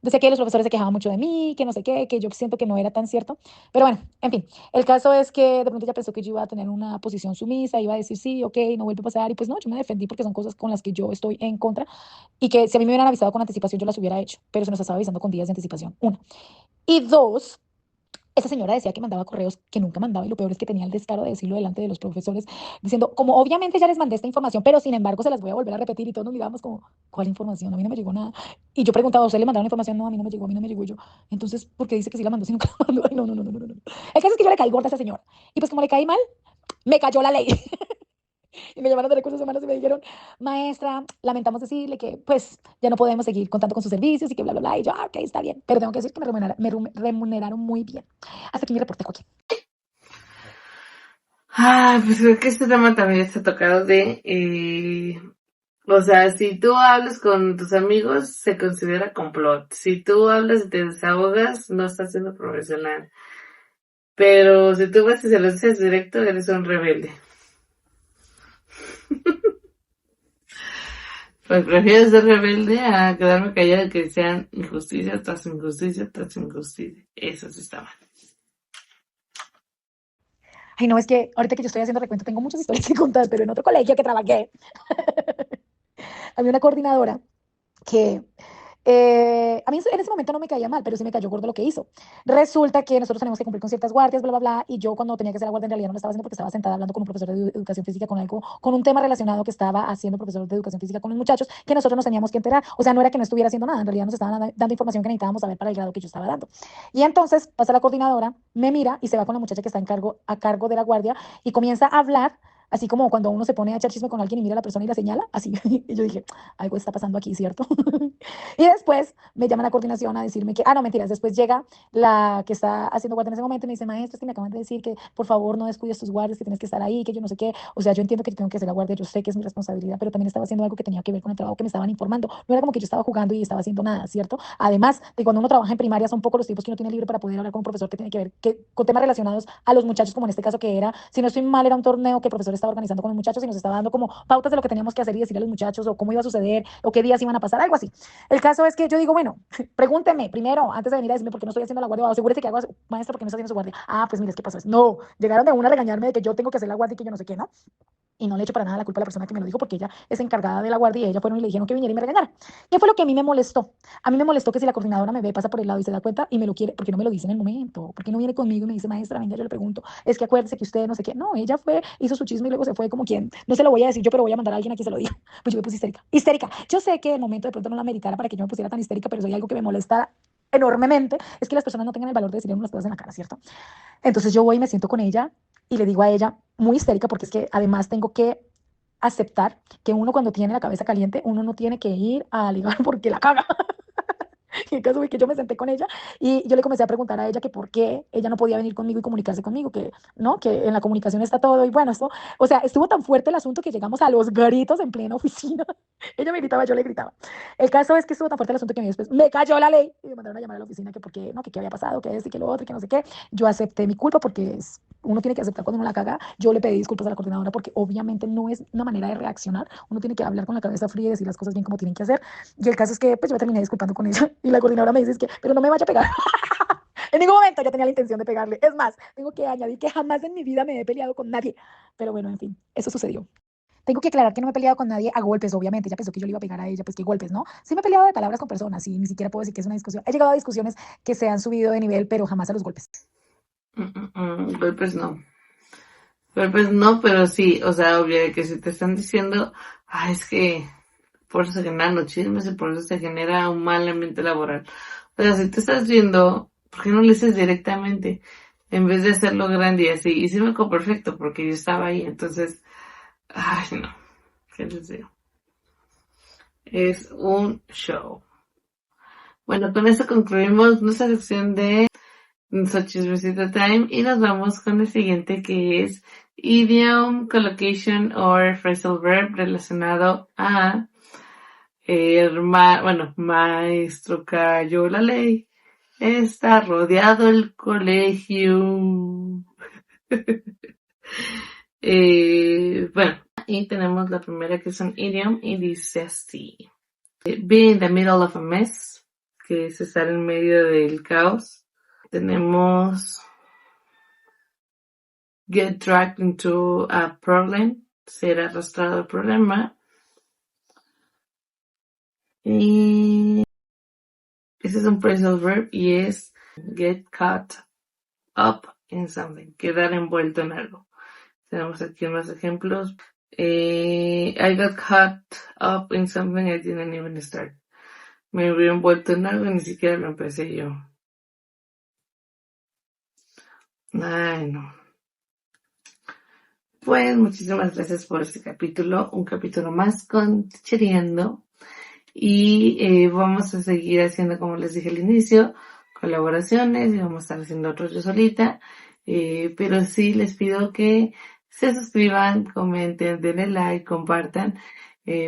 S4: decía que los profesores se quejaban mucho de mí, que no sé qué, que yo siento que no era tan cierto. Pero bueno, en fin, el caso es que de pronto ella pensó que yo iba a tener una posición sumisa, iba a decir sí, ok, no vuelve a pasar. Y pues no, yo me defendí porque son cosas con las que yo estoy en contra y que si a mí me hubieran avisado con anticipación yo las hubiera hecho, pero se nos estaba avisando con días de anticipación. Una. Y dos, esa señora decía que mandaba correos que nunca mandaba y lo peor es que tenía el descaro de decirlo delante de los profesores, diciendo, como obviamente ya les mandé esta información, pero sin embargo se las voy a volver a repetir y todos nos mirábamos como, ¿cuál información? A mí no me llegó nada. Y yo preguntaba, ¿a usted le mandaron información? No, a mí no me llegó, a mí no me llegó. Y yo, entonces, ¿por qué dice que sí la mandó si nunca la mandó? Ay, no, no, no, no, no, no. El caso es que yo le caí gorda a esa señora. Y pues como le caí mal, me cayó la ley. Y me llamaron de recursos humanos y me dijeron, maestra, lamentamos decirle que pues ya no podemos seguir contando con sus servicios y que bla, bla, bla. Y yo, ah, ok, está bien. Pero tengo que decir que remuneraron muy bien. Hasta aquí mi reporte, Joaquín.
S1: Pues creo que este tema también está tocado o sea, si tú hablas con tus amigos, se considera complot. Si tú hablas y te desahogas, no estás siendo profesional. Pero si tú vas y se lo dices directo, eres un rebelde. Pues prefiero ser rebelde a quedarme callada y que sean injusticia tras injusticia tras injusticia. Eso sí está mal.
S4: Ay, no, es que ahorita que yo estoy haciendo recuento tengo muchas historias que contar, pero en otro colegio que trabajé, había una coordinadora que a mí en ese momento no me caía mal, pero sí me cayó gordo lo que hizo. Resulta que nosotros tenemos que cumplir con ciertas guardias, bla, bla, bla, y yo cuando tenía que hacer la guardia en realidad no la estaba haciendo porque estaba sentada hablando con un profesor de educación física con algo, con un tema relacionado que estaba haciendo el profesor de educación física con los muchachos, que nosotros nos teníamos que enterar. O sea, no era que no estuviera haciendo nada, en realidad nos estaban dando información que necesitábamos saber para el grado que yo estaba dando. Y entonces pasa la coordinadora, me mira y se va con la muchacha que está a cargo de la guardia y comienza a hablar. Así como cuando uno se pone a echar chisme con alguien y mira a la persona y la señala, así. Y yo dije, algo está pasando aquí, ¿cierto? Y después me llaman a coordinación a decirme que, no, mentiras, después llega la que está haciendo guardia en ese momento y me dice, maestra, es que me acaban de decir que por favor no descuides tus guardias, que tienes que estar ahí, que yo no sé qué. O sea, yo entiendo que yo tengo que hacer la guardia, yo sé que es mi responsabilidad, pero también estaba haciendo algo que tenía que ver con el trabajo que me estaban informando. No era como que yo estaba jugando y estaba haciendo nada, ¿cierto? Además de cuando uno trabaja en primaria son pocos los tiempos que uno tiene libre para poder hablar con un profesor que tiene que ver con temas relacionados a los muchachos, como en este caso que era, si no estoy mal, era un torneo que el profesor estaba organizando con los muchachos y nos estaba dando como pautas de lo que teníamos que hacer y decirle a los muchachos o cómo iba a suceder o qué días iban a pasar, algo así. El caso es que yo digo, bueno, pregúnteme primero, antes de venir a decirme por qué no estoy haciendo la guardia, o asegúrese que hago, maestra, ¿por qué no está haciendo su guardia? Pues mire, ¿qué pasó? No, llegaron de una a regañarme de que yo tengo que hacer la guardia y que yo no sé qué, ¿no? Y no le echo para nada la culpa a la persona que me lo dijo porque ella es encargada de la guardia y ella fueron y le dijeron que viniera y me regañara. ¿Qué fue lo que a mí me molestó? A mí me molestó que si la coordinadora me ve, pasa por el lado y se da cuenta y me lo quiere, porque no me lo dice en el momento, porque no viene conmigo y me dice, maestra, venga, yo le pregunto, es que acuérdese que usted no sé qué. No, ella fue, hizo su chisme y luego se fue como quien, no se lo voy a decir yo, pero voy a mandar a alguien a que se lo diga. Pues yo me puse histérica. Histérica. Yo sé que el momento de pronto no la meritara para que yo me pusiera tan histérica, pero si hay algo que me molesta enormemente, es que las personas no tengan el valor de decirle unas cosas en la cara, ¿cierto? Entonces yo voy y me siento con ella y le digo a ella, muy histérica, porque es que además tengo que aceptar que uno cuando tiene la cabeza caliente, uno no tiene que ir a ligar porque la caga. Y el caso fue que yo me senté con ella y yo le comencé a preguntar a ella que por qué ella no podía venir conmigo y comunicarse conmigo, que no, que en la comunicación está todo y bueno, esto, o sea, estuvo tan fuerte el asunto que llegamos a los gritos en plena oficina. Ella me gritaba, yo le gritaba. El caso es que estuvo tan fuerte el asunto que después me cayó la ley y me mandaron a llamar a la oficina que por qué, no, que qué había pasado, que esto y que lo otro, y que no sé qué. Yo acepté mi culpa porque uno tiene que aceptar cuando uno la caga. Yo le pedí disculpas a la coordinadora porque obviamente no es una manera de reaccionar. Uno tiene que hablar con la cabeza fría y decir las cosas bien como tienen que hacer. Y el caso es que pues yo me terminé disculpando con ella y la coordinadora me dice es que, pero no me vaya a pegar. En ningún momento yo tenía la intención de pegarle. Es más, tengo que añadir que jamás en mi vida me he peleado con nadie. Pero bueno, en fin, eso sucedió. Tengo que aclarar que no me he peleado con nadie a golpes, obviamente. Ella pensó que yo le iba a pegar a ella, pues qué golpes, ¿no? Sí me he peleado de palabras con personas y ni siquiera puedo decir que es una discusión. He llegado a discusiones que se han subido de nivel, pero jamás a los golpes.
S1: Golpes no. Golpes no, pero sí, o sea, obvio de que si te están diciendo, es que por eso se generan los chismes y por eso se genera un mal ambiente laboral. O sea, si te estás viendo, ¿por qué no le dices directamente? En vez de hacerlo grande y así. Y sí me quedó perfecto porque yo estaba ahí, entonces, no. ¿Qué les digo? Es un show. Bueno, con esto concluimos nuestra sección de nuestro chismecito time y nos vamos con el siguiente que es idiom, collocation or phrasal verb relacionado a maestro cayó la ley, está rodeado el colegio. Bueno, y tenemos la primera que es un idiom y dice así. Be in the middle of a mess, que es estar en medio del caos. Tenemos get dragged into a problem, ser arrastrado al problema. Y ese es un phrasal verb y es get caught up in something, quedar envuelto en algo. Tenemos aquí unos ejemplos. I got caught up in something I didn't even start. Me hubiera envuelto en algo y ni siquiera lo empecé yo. Ay, no. Pues muchísimas gracias por este capítulo. Un capítulo más con Teacheriendo. Y vamos a seguir haciendo, como les dije al inicio, colaboraciones y vamos a estar haciendo otros yo solita. Pero sí les pido que se suscriban, comenten, denle like, compartan,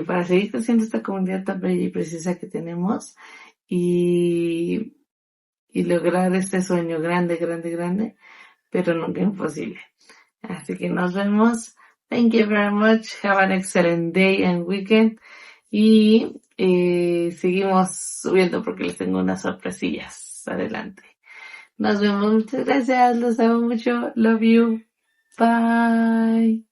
S1: para seguir creciendo esta comunidad tan bella y preciosa que tenemos y lograr este sueño grande, grande, grande, pero nunca imposible. Así que nos vemos. Thank you very much. Have an excellent day and weekend. Y seguimos subiendo porque les tengo unas sorpresillas adelante. Nos vemos. Muchas gracias. Los amo mucho. Love you. Bye.